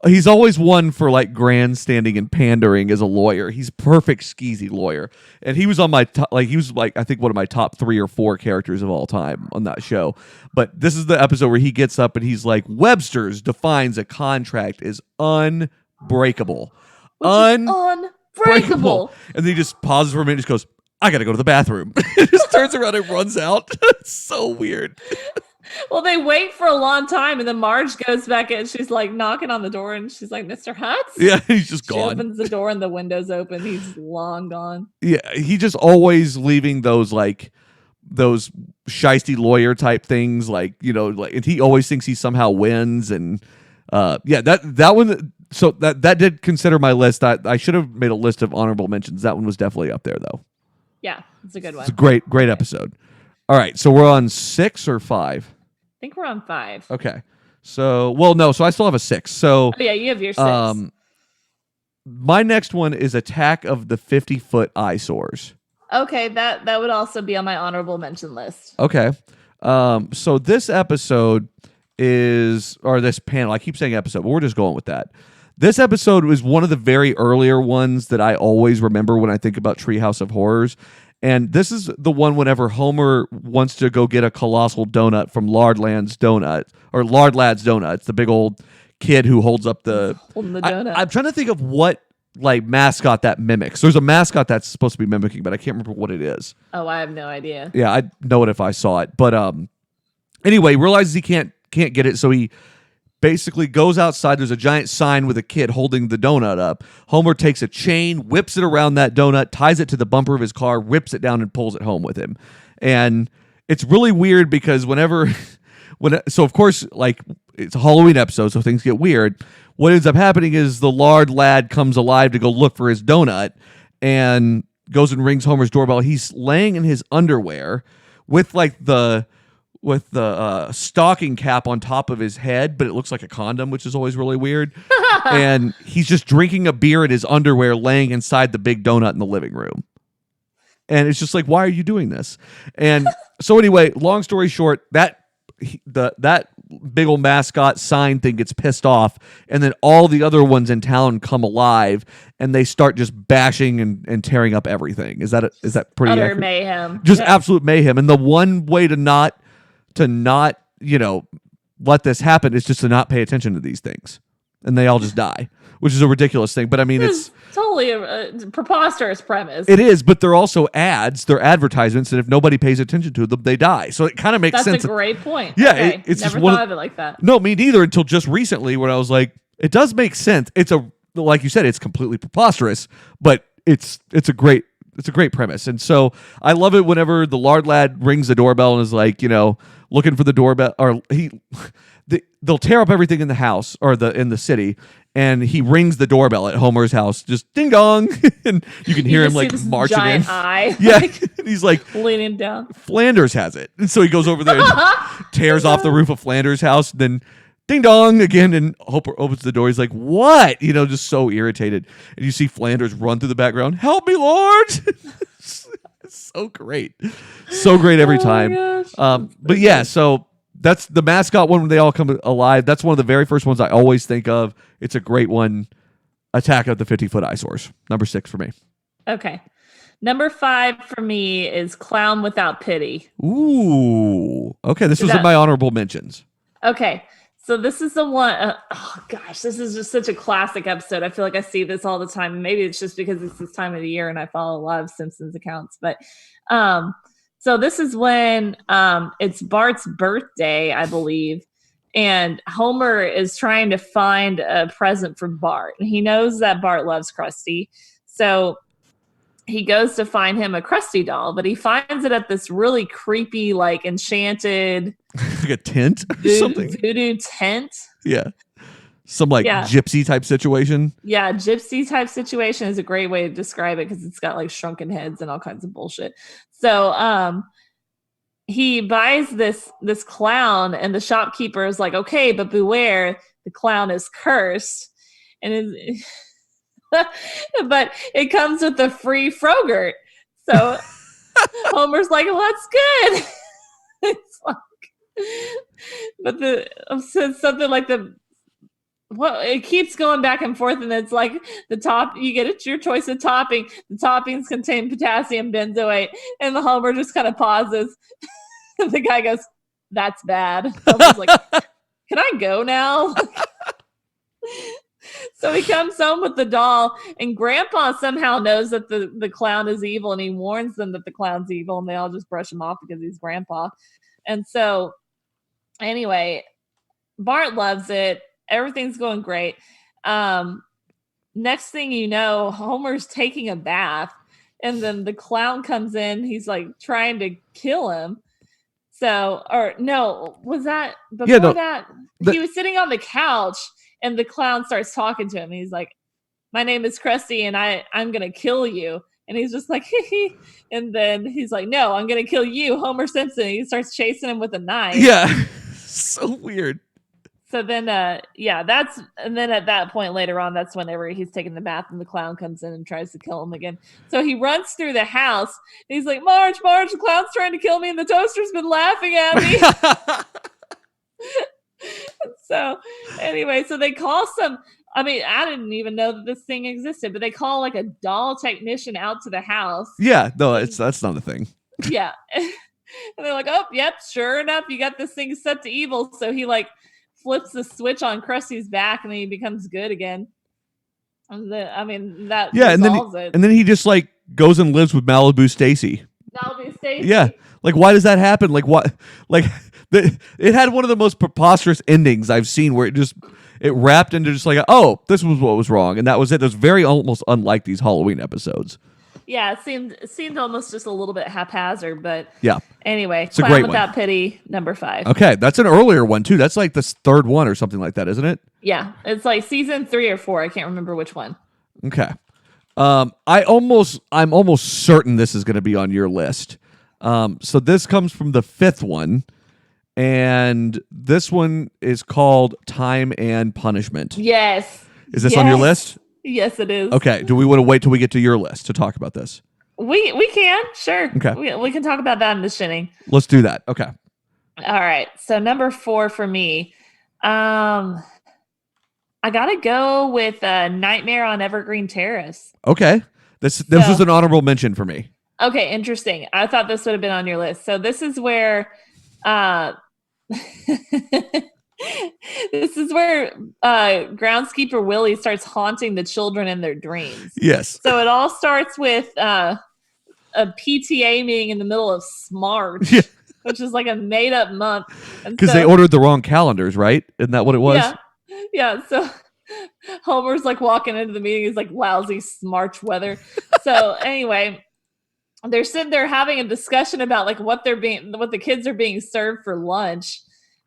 he's always one for like grandstanding and pandering as a lawyer. He's perfect skeezy lawyer, and he was on my he was like I think one of my top 3 or 4 characters of all time on that show. But this is the episode where he gets up and he's like, Webster's defines a contract as unbreakable. Unbreakable. And then he just pauses for a minute and just goes, I gotta go to the bathroom. Just turns around and runs out. It's so weird. Well, they wait for a long time, and then Marge goes back in. She's like knocking on the door, and she's like, Mr. Hutz? Yeah, he's just gone. She opens the door, and the window's open. He's long gone. Yeah, he just always leaving those shisty lawyer type things, and he always thinks he somehow wins. And that one. So that did consider my list. I should have made a list of honorable mentions. That one was definitely up there, though. Yeah, it's a good one. It's a great episode. All right, so we're on 6 or 5. I think we're on 5. Okay. So, so I still have a 6. So, yeah, you have your 6. My next one is Attack of the 50-Foot Eyesores. Okay, that would also be on my honorable mention list. Okay. So this episode this panel, I keep saying episode, but we're just going with that. This episode was one of the very earlier ones that I always remember when I think about Treehouse of Horrors. And this is the one whenever Homer wants to go get a colossal donut from Lard Lad's Donuts, the big old kid who holds up the donut. I'm trying to think of what mascot that mimics. There's a mascot that's supposed to be mimicking, but I can't remember what it is. Oh, I have no idea. Yeah, I'd know it if I saw it. But anyway, realizes he can't get it, so he basically goes outside. There's a giant sign with a kid holding the donut up. Homer takes a chain, whips it around that donut, ties it to the bumper of his car, rips it down, and pulls it home with him. And it's really weird because so of course, like, it's a Halloween episode, so things get weird. What ends up happening is the lard lad comes alive to go look for his donut and goes and rings Homer's doorbell. He's laying in his underwear with like the stocking cap on top of his head, but it looks like a condom, which is always really weird. And he's just drinking a beer in his underwear, laying inside the big donut in the living room. And it's just like, why are you doing this? And so anyway, long story short, that big old mascot sign thing gets pissed off, and then all the other ones in town come alive, and they start just bashing and tearing up everything. Is that pretty utter accurate? Mayhem? Just absolute mayhem. And the one way to not let this happen is just to not pay attention to these things, and they all just die, which is a ridiculous thing. But I mean, it's totally a preposterous premise. It is, but they're also ads. They're advertisements, and if nobody pays attention to them, they die. So it kind of makes sense. That's a great point. Yeah, okay. it's never just thought of it like that. No, me neither. Until just recently, when I was like, it does make sense. It's like you said, it's completely preposterous, but it's a great premise. And so I love it whenever the lard lad rings the doorbell and is like, looking for the doorbell, or they'll tear up everything in the house or in the city, and he rings the doorbell at Homer's house, just ding dong, and you can hear him like marching giant in. Eye. Yeah, and he's like leaning down. Flanders has it, and so he goes over there and tears off the roof of Flanders' house, then ding dong again, and Homer opens the door. He's like, "What?" Just so irritated, and you see Flanders run through the background. "Help me, Lord!" It's so great every time. But yeah, so that's the mascot one when they all come alive. That's one of the very first ones I always think of. It's a great one. Attack of the 50-Foot Eyesores. Number 6 for me. Okay. Number 5 for me is Clown Without Pity. Ooh. Okay, this was in my honorable mentions. Okay. So this is the one, oh gosh, this is just such a classic episode. I feel like I see this all the time. Maybe it's just because it's this time of the year and I follow a lot of Simpsons accounts. But so this is when it's Bart's birthday, I believe. And Homer is trying to find a present for Bart. And he knows that Bart loves Krusty. So he goes to find him a Krusty doll, but he finds it at this really creepy, like enchanted... like a tent or something? Voodoo tent. Yeah. Some gypsy type situation. Yeah, gypsy type situation is a great way to describe it because it's got like shrunken heads and all kinds of bullshit. So he buys this clown, and the shopkeeper is like, okay, but beware, the clown is cursed. And but it comes with a free Frogurt. So Homer's like, well, that's good. It's like, but something like it keeps going back and forth, and it's like the top, you get your choice of topping. The toppings contain potassium benzoate, and the Homer just kind of pauses. And the guy goes, "That's bad." Homer's like, "Can I go now?" So he comes home with the doll, and Grandpa somehow knows that the clown is evil, and he warns them that the clown's evil, and they all just brush him off because he's Grandpa. And so, anyway, Bart loves it. Everything's going great. Next thing you know, Homer's taking a bath, and then the clown comes in. He's like trying to kill him. So, or no, was that before that? He was sitting on the couch, and the clown starts talking to him. He's like, "My name is Krusty, and I'm going to kill you." And he's just like, hee hee. And then he's like, "No, I'm going to kill you, Homer Simpson." And he starts chasing him with a knife. Yeah. So weird. So then, and then at that point later on, that's whenever he's taking the bath and the clown comes in and tries to kill him again. So he runs through the house. And he's like, Marge, the clown's trying to kill me, and the toaster's been laughing at me. So anyway, so they call I didn't even know that this thing existed, but they call like a doll technician out to the house. Yeah, no, that's not a thing. Yeah. And they're like, oh, yep, sure enough, you got this thing set to evil. So he like flips the switch on Krusty's back, and then he becomes good again. And that resolves it. And then he just like goes and lives with Malibu Stacy. Yeah. Like, why does that happen? Like, what? Like, it had one of the most preposterous endings I've seen, where it wrapped into just like, oh, this was what was wrong, and that was it. It was very almost unlike these Halloween episodes. Yeah, it seemed almost just a little bit haphazard, but yeah. Anyway, it's a great one. Without Pity, number 5. Okay, that's an earlier one too. That's like the third one or something like that, isn't it? Yeah, it's like season 3 or 4. I can't remember which one. Okay. I'm almost certain this is going to be on your list. So this comes from the 5th one, and this one is called Time and Punishment. Yes. Is this on your list? Yes, it is. Okay. Do we want to wait till we get to your list to talk about this? We can, sure. Okay. We can talk about that in the shinning. Let's do that. Okay. All right. So number 4 for me, I gotta go with Nightmare on Evergreen Terrace. Okay. This was an honorable mention for me. Okay, interesting. I thought this would have been on your list. So this is where groundskeeper Willie starts haunting the children in their dreams. Yes. So it all starts with a PTA meeting in the middle of March, which is like a made-up month. Because they ordered the wrong calendars, right? Isn't that what it was? Yeah. Yeah. So Homer's like walking into the meeting. He's like, lousy March weather. So anyway, they're sitting there having a discussion about like what the kids are being served for lunch.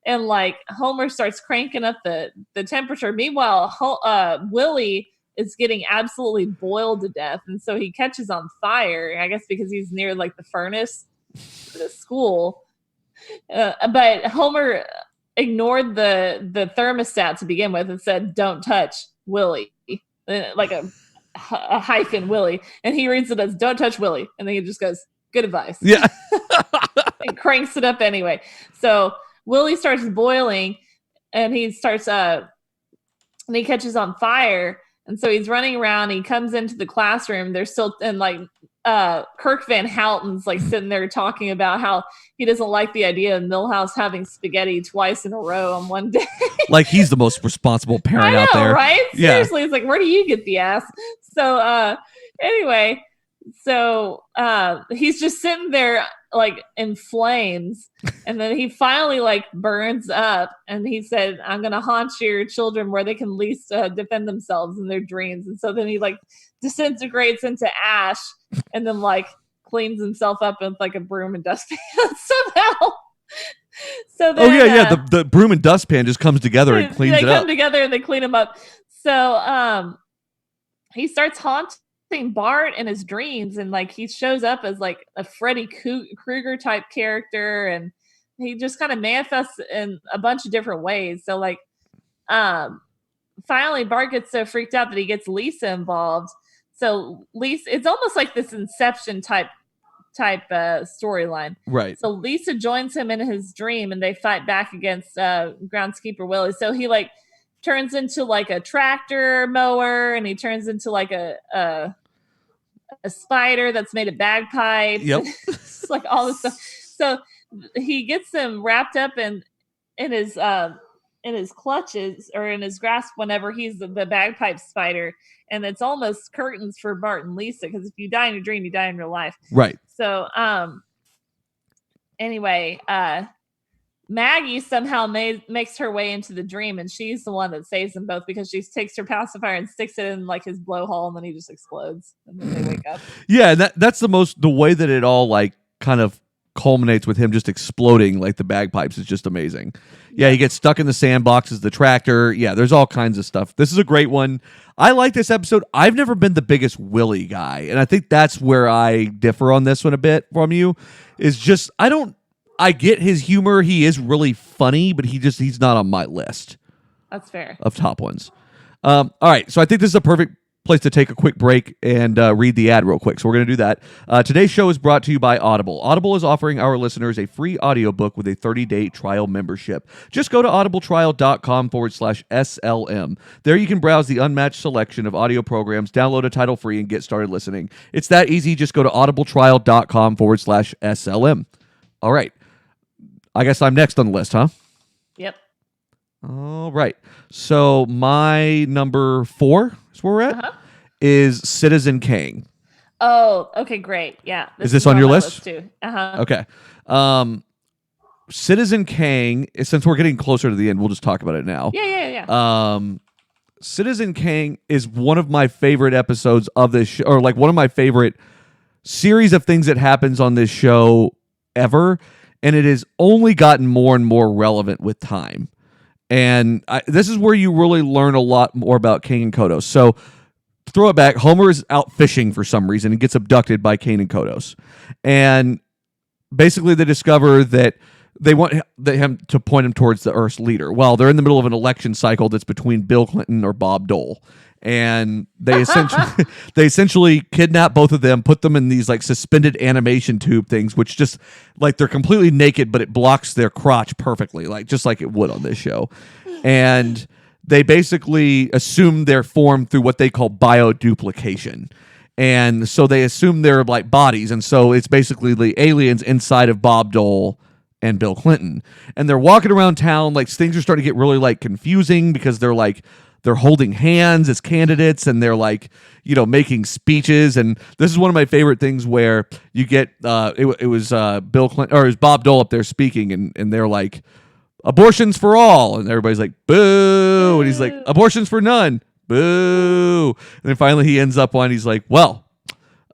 And like Homer starts cranking up the temperature. Meanwhile, Willie is getting absolutely boiled to death. And so he catches on fire, I guess because he's near like the furnace for the school. But Homer ignored the thermostat to begin with and said, "Don't touch Willie," like a hyphen Willie. And he reads it as "Don't touch Willie." And then he just goes, "Good advice." Yeah. And cranks it up anyway. So Willie starts boiling and he starts and he catches on fire. And so he's running around. He comes into the classroom. They're still, and like Kirk Van Houten's like sitting there talking about how he doesn't like the idea of Milhouse having spaghetti twice in a row on one day. Like he's the most responsible parent out there. Right? Seriously, it's like, where do you get the ass? So anyway, so he's just sitting there like in flames, and then he finally like burns up, and he said, "I'm gonna haunt your children where they can least defend themselves in their dreams." And so then he like disintegrates into ash, and then like cleans himself up with like a broom and dustpan somehow. So then, the broom and dustpan just comes together and cleans it up. They come together and they clean him up. So he starts haunting Bart in his dreams, and like he shows up as like a Freddy Krueger type character, and he just kind of manifests in a bunch of different ways. So like finally Bart gets so freaked out that he gets Lisa involved. So Lisa, it's almost like this Inception type storyline, right? So Lisa joins him in his dream, and they fight back against groundskeeper Willie. So he like turns into like a tractor mower, and he turns into like a spider that's made of bagpipes. Yep. It's like all this stuff. So he gets them wrapped up in his clutches or in his grasp whenever he's the bagpipe spider. And it's almost curtains for Bart and Lisa, because if you die in your dream, you die in real life. Right. So anyway, Maggie somehow makes her way into the dream, and she's the one that saves them both, because she takes her pacifier and sticks it in like his blowhole, and then he just explodes, and then they wake up. Yeah, that's the way that it all like kind of culminates with him just exploding like the bagpipes is just amazing. Yeah, he gets stuck in the sandbox as the tractor. Yeah, there's all kinds of stuff. This is a great one. I like this episode. I've never been the biggest Willie guy, and I think that's where I differ on this one a bit from you. Is just I get his humor. He is really funny, but he's not on my list. That's fair. Of top ones. All right, so I think this is a perfect place to take a quick break and read the ad real quick. So we're going to do that. Today's show is brought to you by Audible. Audible is offering our listeners a free audiobook with a 30-day trial membership. Just go to audibletrial.com/SLM. There you can browse the unmatched selection of audio programs, download a title free, and get started listening. It's that easy. Just go to audibletrial.com/SLM. All right. I guess I'm next on the list, huh? Yep. All right. So my number 4 is where we're at, is Citizen Kang. Oh, okay, great. Yeah. Is this on your list? Too. Okay. Citizen Kang, since we're getting closer to the end, we'll just talk about it now. Yeah. Citizen Kang is one of my favorite episodes of this show, or like one of my favorite series of things that happens on this show ever, and it has only gotten more and more relevant with time. And this is where you really learn a lot more about Kang and Kodos. So, throw it back. Homer is out fishing for some reason and gets abducted by Kang and Kodos. And basically they discover that they want him to point him towards the Earth's leader. Well, they're in the middle of an election cycle that's between Bill Clinton or Bob Dole. And they essentially kidnap both of them, put them in these like suspended animation tube things, which just like they're completely naked, but it blocks their crotch perfectly, like just like it would on this show. And they basically assume their form through what they call bioduplication. And so they assume they're like bodies. And so it's basically the aliens inside of Bob Dole and Bill Clinton. And they're walking around town, like things are starting to get really like confusing because they're holding hands as candidates and they're like, making speeches. And this is one of my favorite things where you get, it was Bill Clinton, or it was Bob Dole up there speaking and they're like, abortions for all. And everybody's like, boo. And he's like, abortions for none. Boo. And then finally he ends up on, he's like, well,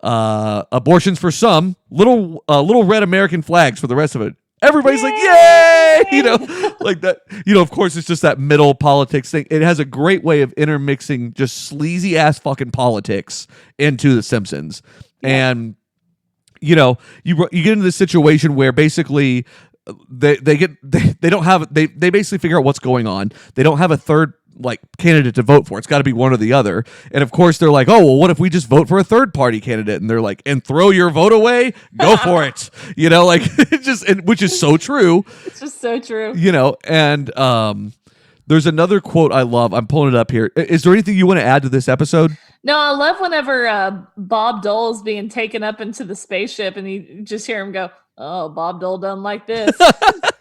abortions for some, little red American flags for the rest of it. Everybody's like, yay! Like that. Of course, it's just that middle politics thing. It has a great way of intermixing just sleazy ass fucking politics into The Simpsons. Yeah. And, you get into this situation where basically they basically figure out what's going on. They don't have a third like candidate to vote for. It's got to be one or the other. And of course they're like, oh, well, what if we just vote for a third party candidate? And they're like, and throw your vote away? Go for it. Like which is so true. It's just so true. And there's another quote I love. I'm pulling it up here. Is there anything you want to add to this episode? No, I love whenever Bob Dole's being taken up into the spaceship and you just hear him go, oh, Bob Dole done like this.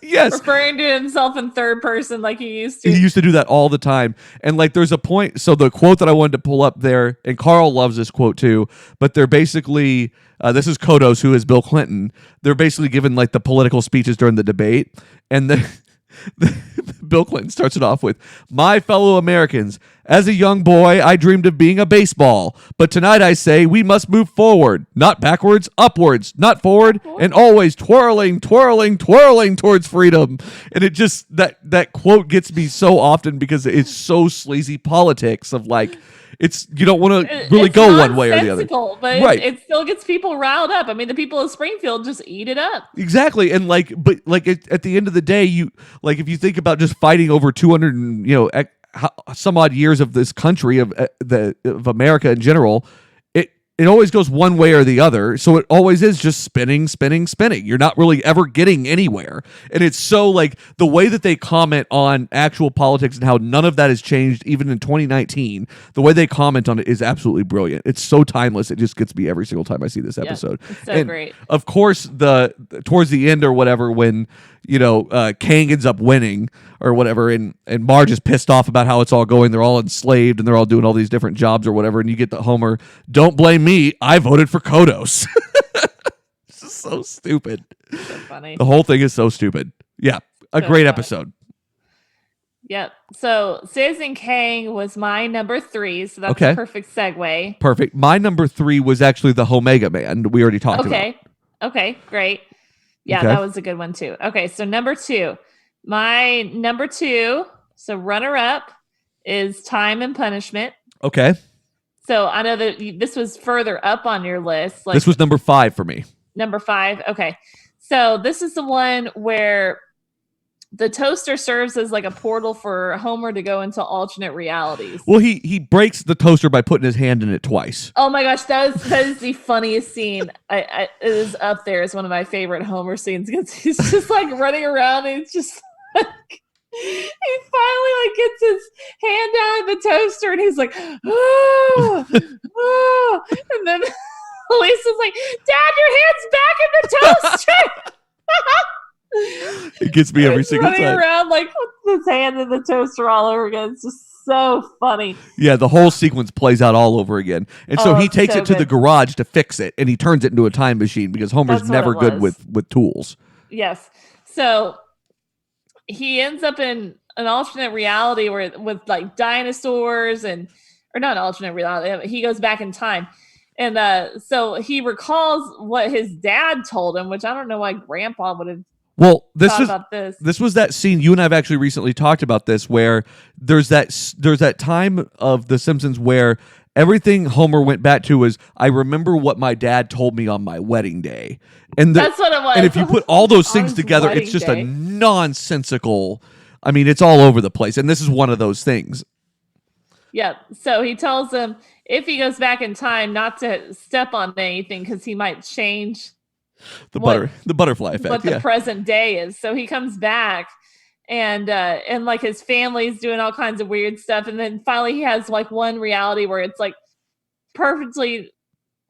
Yes. Referring to himself in third person like he used to. He used to do that all the time. And like there's a point. So the quote that I wanted to pull up there, and Carl loves this quote too, but they're basically, this is Kodos, who is Bill Clinton. They're basically given like the political speeches during the debate. And then Bill Clinton starts it off with, my fellow Americans, as a young boy, I dreamed of being a baseball. But tonight I say we must move forward, not backwards, upwards, not forward, and always twirling, twirling, twirling towards freedom. And it just, that quote gets me so often because it's so sleazy politics of like, you don't want to really go one way or the other. But right. It still gets people riled up. I mean, the people of Springfield just eat it up. Exactly. And at the end of the day, if you think about just fighting over 200, some odd years of this country of America in general, it always goes one way or the other. So it always is just spinning, spinning, spinning. You're not really ever getting anywhere. And it's so like the way that they comment on actual politics and how none of that has changed even in 2019. The way they comment on it is absolutely brilliant. It's so timeless. It just gets me every single time I see this episode. It's so great. Of course, towards the end or whatever, when Kang ends up winning or whatever, and Marge is pissed off about how it's all going. They're all enslaved and they're all doing all these different jobs or whatever. And you get the Homer, don't blame me. I voted for Kodos. It's just so stupid. So funny. The whole thing is so stupid. Yeah. A great episode. Yep. So Citizen Kang was my number 3. So that's a perfect segue. Perfect. My number 3 was actually the Omega Man. We already talked about. Okay. Great. Yeah, that was a good one too. Okay. So number 2. My number 2, so runner-up, is Time and Punishment. Okay. So I know that this was further up on your list. Like, this was number 5 for me. Number 5? Okay. So this is the one where the toaster serves as like a portal for Homer to go into alternate realities. Well, he breaks the toaster by putting his hand in it twice. Oh my gosh, that is the funniest scene. It is up there as one of my favorite Homer scenes because he's just like running around and it's just like he finally like gets his hand out of the toaster and he's like, oh, oh. And then Lisa's like, Dad, your hand's back in the toaster. It gets me every single time. Running around like with his hand in the toaster all over again. It's just so funny. Yeah, the whole sequence plays out all over again. And so he takes it to the garage to fix it, and he turns it into a time machine because Homer's never good with tools. Yes. So he ends up in an alternate reality with like dinosaurs or not alternate reality. He goes back in time. And so he recalls what his dad told him, which I don't know why Grandpa would have thought about this. This was that scene. You and I have actually recently talked about this, where there's that time of The Simpsons where everything Homer went back to was, I remember what my dad told me on my wedding day. And that's what it was. And if you put all those things together, it's just a nonsensical, I mean, it's all over the place. And this is one of those things. Yep. So he tells him if he goes back in time not to step on anything because he might change the butterfly effect. What the present day is. So he comes back and like his family's doing all kinds of weird stuff. And then finally he has like one reality where it's like perfectly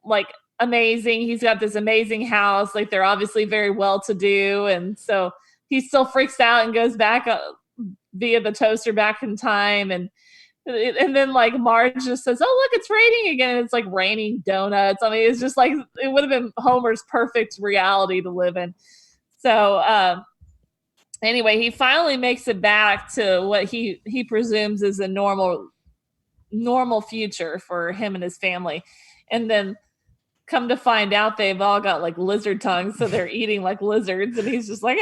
like amazing. He's got this amazing house. Like they're obviously very well to do. And so he still freaks out and goes back via the toaster back in time. And then like Marge just says, "Oh, look, it's raining again." And it's like raining donuts. I mean, it's just like it would have been Homer's perfect reality to live in. So anyway, he finally makes it back to what he presumes is a normal future for him and his family. And then come to find out they've all got like lizard tongues, so they're eating like lizards, and he's just like,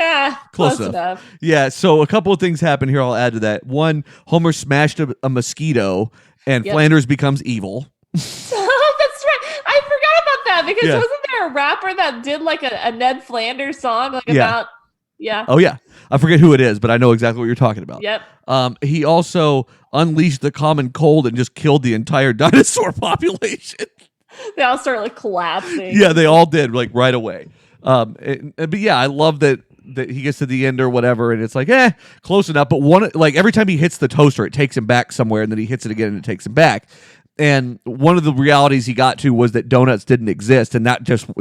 close enough. Yeah, so a couple of things happen here. I'll add to that. One, Homer smashed a mosquito, and Flanders becomes evil. That's right. I forgot about that because wasn't there a rapper that did like a Ned Flanders song about... Yeah. Oh, yeah. I forget who it is, but I know exactly what you're talking about. Yep. He also unleashed the common cold and just killed the entire dinosaur population. They all start like collapsing. Yeah, they all did like right away. But yeah, I love that he gets to the end or whatever, and it's like, close enough. But every time he hits the toaster, it takes him back somewhere, and then he hits it again, and it takes him back. And one of the realities he got to was that donuts didn't exist, and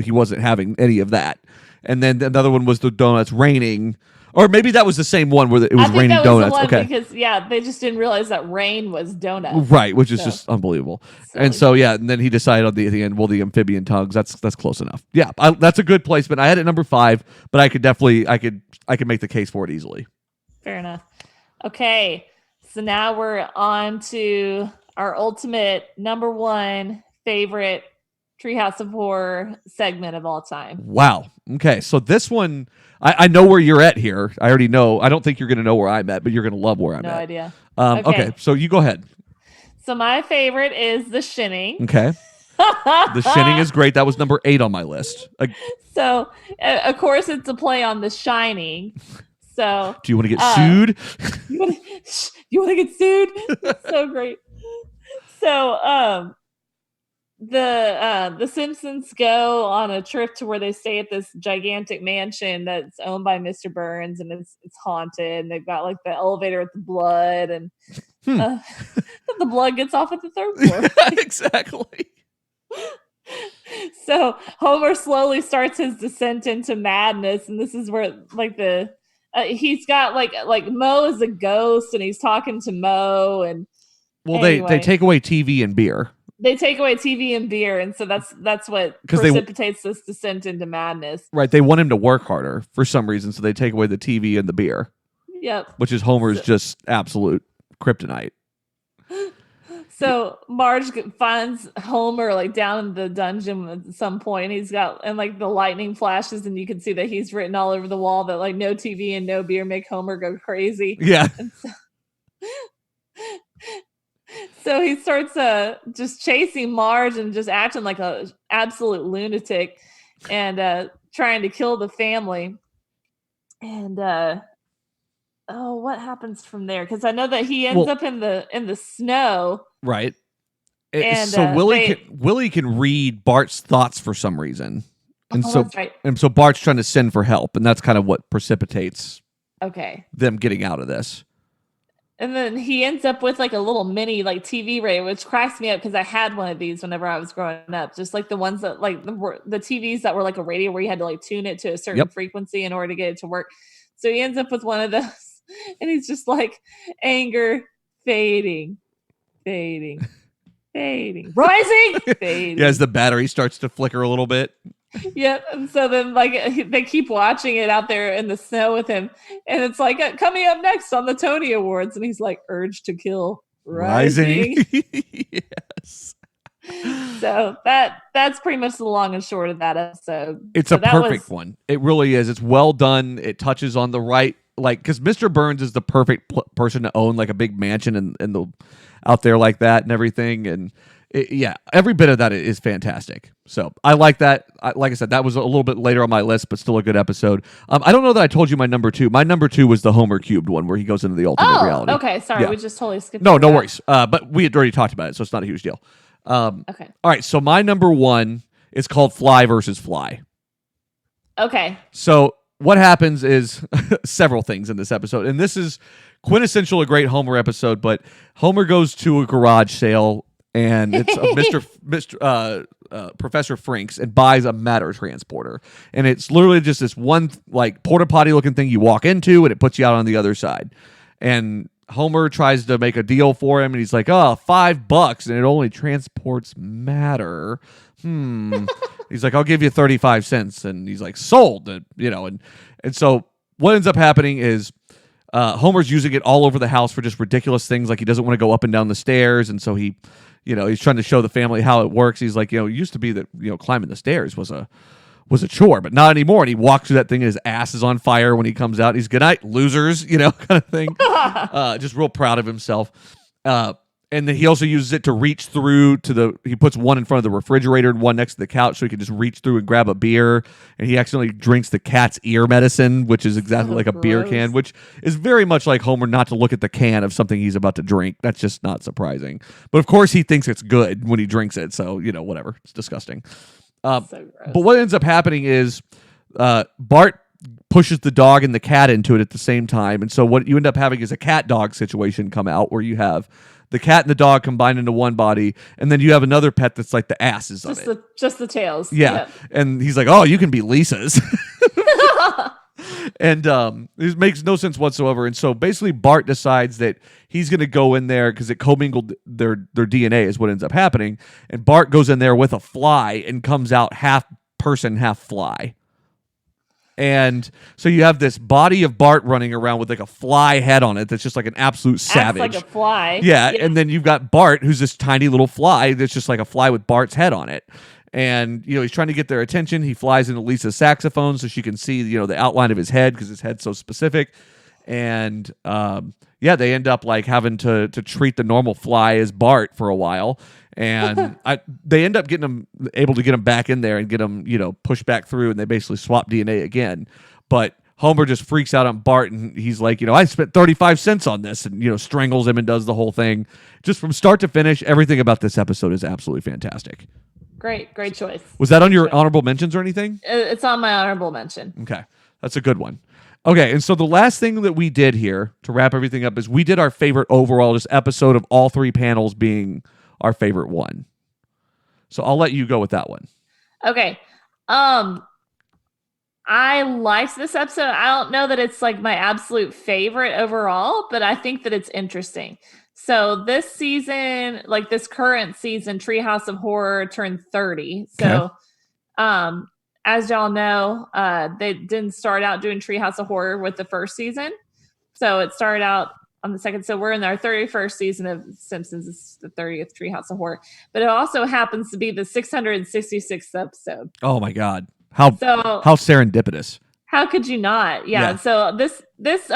he wasn't having any of that. And then another one was the donuts raining. Or maybe that was the same one where it was raining donuts. Okay. Because they just didn't realize that rain was donuts. Right, which is just unbelievable. Silly. And so and then he decided on the end, well, the amphibian tongues. That's close enough. Yeah, that's a good placement. I had it number 5, but I could definitely I could make the case for it easily. Fair enough. Okay, so now we're on to our ultimate number 1 favorite Treehouse of Horror segment of all time. Wow. Okay, so this one, I know where you're at here. I already know. I don't think you're going to know where I'm at, but you're going to love where I'm at. No idea. Okay, so you go ahead. So my favorite is The Shinning. Okay. The Shinning is great. That was number 8 on my list. So, of course, it's a play on The Shining. So, do you want to get sued? You want to get sued? That's so great. So, the Simpsons go on a trip to where they stay at this gigantic mansion that's owned by Mr. Burns, and it's haunted, and they've got like the elevator with the blood, and the blood gets off at the 3rd floor. Exactly. So Homer slowly starts his descent into madness, and this is where like he's got like Mo is a ghost, and he's talking to Mo, and they take away TV and beer. They take away TV and beer, and so that's what precipitates this descent into madness. Right, they want him to work harder for some reason, so they take away the TV and the beer. Yep. Which is Homer's just absolute kryptonite. So Marge finds Homer like down in the dungeon at some point. He's got and like the lightning flashes, and you can see that he's written all over the wall that like no TV and no beer make Homer go crazy. Yeah. So he starts just chasing Marge and just acting like a absolute lunatic and trying to kill the family. And what happens from there? Because I know that he ends up in the snow. Right. And so Willie can read Bart's thoughts for some reason. And that's right. And so Bart's trying to send for help, and that's kind of what precipitates them getting out of this. And then he ends up with like a little mini like TV radio, which cracks me up because I had one of these whenever I was growing up. Just like the ones that like the TVs that were like a radio where you had to like tune it to a certain frequency in order to get it to work. So he ends up with one of those, and he's just like anger fading, rising, fading. Yeah, as the battery starts to flicker a little bit. Yep. And so then like they keep watching it out there in the snow with him, and it's like coming up next on the Tony Awards, and he's like Urge to Kill Rising. Yes. So that's pretty much the long and short of that episode. It's a perfect one. It really is. It's well done. It touches on the right, like, because Mr. Burns is the perfect person to own like a big mansion and the out there like that and everything. And every bit of that is fantastic. So I like that. Like I said, that was a little bit later on my list, but still a good episode. I don't know that I told you my number 2. My number 2 was the Homer Cubed one where he goes into the alternate reality. Okay. Sorry. We just totally skipped. No worries. But we had already talked about it, so it's not a huge deal. Okay. All right. So my number 1 is called Fly versus Fly. Okay. So what happens is several things in this episode, and this is quintessential a great Homer episode, but Homer goes to a garage sale and it's Professor Franks and buys a matter transporter. And it's literally just this one like porta potty looking thing you walk into and it puts you out on the other side. And Homer tries to make a deal for him and he's like, oh, $5 and it only transports matter. He's like, I'll give you 35 cents. And he's like, sold. And so what ends up happening is Homer's using it all over the house for just ridiculous things. Like he doesn't want to go up and down the stairs. And so he's trying to show the family how it works. He's like, it used to be that, climbing the stairs was a chore, but not anymore. And he walks through that thing and his ass is on fire when he comes out. He's good night, losers, kind of thing. Just real proud of himself. And then he also uses it to reach through he puts one in front of the refrigerator and one next to the couch so he can just reach through and grab a beer. And he accidentally drinks the cat's ear medicine, which is exactly like a beer can, which is very much like Homer not to look at the can of something he's about to drink. That's just not surprising. But of course he thinks it's good when he drinks it. So, whatever. It's disgusting. But what ends up happening is Bart pushes the dog and the cat into it at the same time. And so what you end up having is a cat-dog situation come out where you have the cat and the dog combined into one body, and then you have another pet that's like the asses of it. Just the tails. Yeah. Yep. And he's like, oh, you can be Lisa's. And it makes no sense whatsoever. And so basically Bart decides that he's going to go in there because it commingled their DNA is what ends up happening. And Bart goes in there with a fly and comes out half person, half fly. And so you have this body of Bart running around with like a fly head on it that's just like an absolute savage. Acts like a fly. Yeah, and then you've got Bart, who's this tiny little fly that's just like a fly with Bart's head on it. And, he's trying to get their attention. He flies into Lisa's saxophone so she can see, the outline of his head because his head's so specific. And, they end up like having to treat the normal fly as Bart for a while. And they end up able to get him back in there and get him, pushed back through, and they basically swap DNA again. But Homer just freaks out on Bart, and he's like, I spent 35 cents on this, and, strangles him and does the whole thing. Just from start to finish, everything about this episode is absolutely fantastic. Great choice. Was that on your honorable mentions or anything? It's on my honorable mention. Okay. That's a good one. Okay, and so the last thing that we did here to wrap everything up is we did our favorite overall just episode of all 3 panels being our favorite one. So I'll let you go with that one. Okay. I liked this episode. I don't know that it's like my absolute favorite overall, but I think that it's interesting. So this season, like this current season, Treehouse of Horror turned 30. So, as y'all know, they didn't start out doing Treehouse of Horror with the first season. So it started out on the second. So we're in our 31st season of Simpsons. It's the 30th Treehouse of Horror. But it also happens to be the 666th episode. Oh my God. How serendipitous. How could you not? Yeah. So this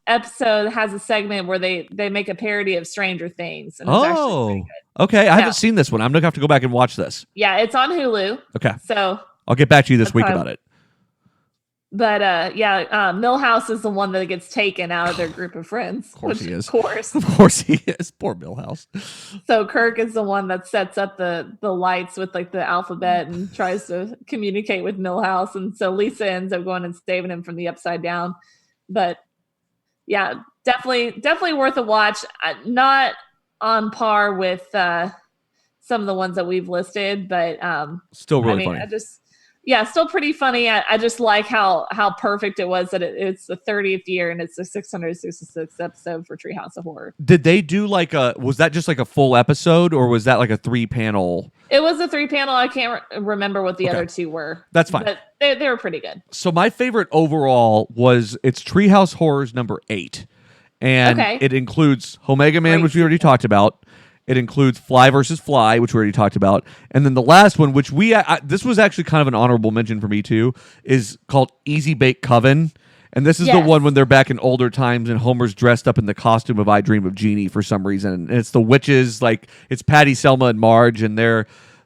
episode has a segment where they make a parody of Stranger Things. And it's actually pretty good. Okay. I haven't seen this one. I'm going to have to go back and watch this. Yeah, it's on Hulu. Okay. So I'll get back to you this week about it. But Milhouse is the one that gets taken out of their group of friends. Of course he is. Of course he is. Poor Milhouse. So Kirk is the one that sets up the lights with like the alphabet and tries to communicate with Milhouse. And so Lisa ends up going and saving him from the upside down. But yeah, definitely worth a watch. Not on par with some of the ones that we've listed, but still really funny. Still pretty funny. I just like how perfect it was that it's the 30th year and it's the 666th episode for Treehouse of Horror. Did they do was that just like a full episode or was that like a 3-panel? It was a 3-panel. I can't remember what the other 2 were. That's fine. But they were pretty good. So my favorite overall it's Treehouse Horror's number 8. And it includes Omega Man, which we already talked about. It includes Fly versus Fly, which we already talked about. And then the last one, which this was actually kind of an honorable mention for me too, is called Easy Bake Coven. And this is the one when they're back in older times and Homer's dressed up in the costume of I Dream of Jeannie for some reason. And it's the witches, like it's Patty, Selma, and Marge, and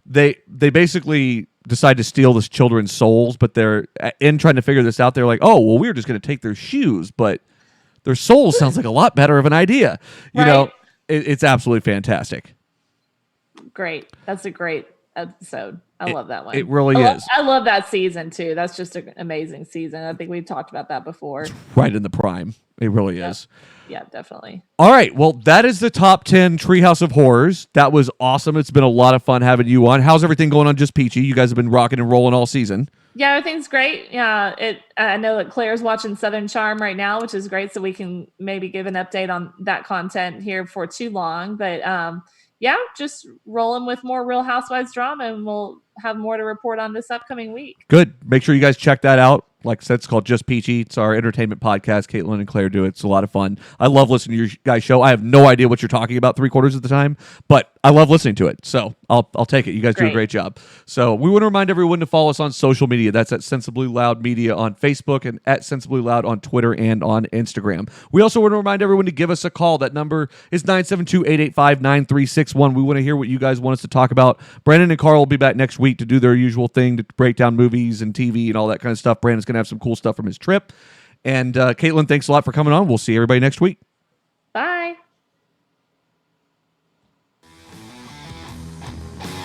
they basically decide to steal this children's souls, but they're in trying to figure this out. They're like, oh, well, we're just going to take their shoes, but their souls sounds like a lot better of an idea. You know, it's absolutely fantastic. Great. That's a great episode. I love that one. It really is. I love that season too. That's just an amazing season. I think we've talked about that before. Right in the prime. It really is. Yeah, definitely. All right. Well, that is the top 10 Treehouse of Horrors. That was awesome. It's been a lot of fun having you on. How's everything going on Just Peachy? You guys have been rocking and rolling all season. Yeah, everything's great. Yeah, I know that Claire's watching Southern Charm right now, which is great. So we can maybe give an update on that content here for too long. But yeah, just rolling with more Real Housewives drama, and we'll have more to report on this upcoming week. Good. Make sure you guys check that out. Like I said, it's called Just Peachy. It's our entertainment podcast. Caitlin and Claire do it. It's a lot of fun. I love listening to your guys' show. I have no idea what you're talking about 3/4 of the time, but I love listening to it. So I'll take it. You guys do a great job. So we want to remind everyone to follow us on social media. That's at Sensibly Loud Media on Facebook and at Sensibly Loud on Twitter and on Instagram. We also want to remind everyone to give us a call. That number is 972-885-9361. We want to hear what you guys want us to talk about. Brandon and Carl will be back next week to do their usual thing to break down movies and TV and all that kind of stuff. Brandon's going to have some cool stuff from his trip. And Caitlin, thanks a lot for coming on. We'll see everybody next week. Bye.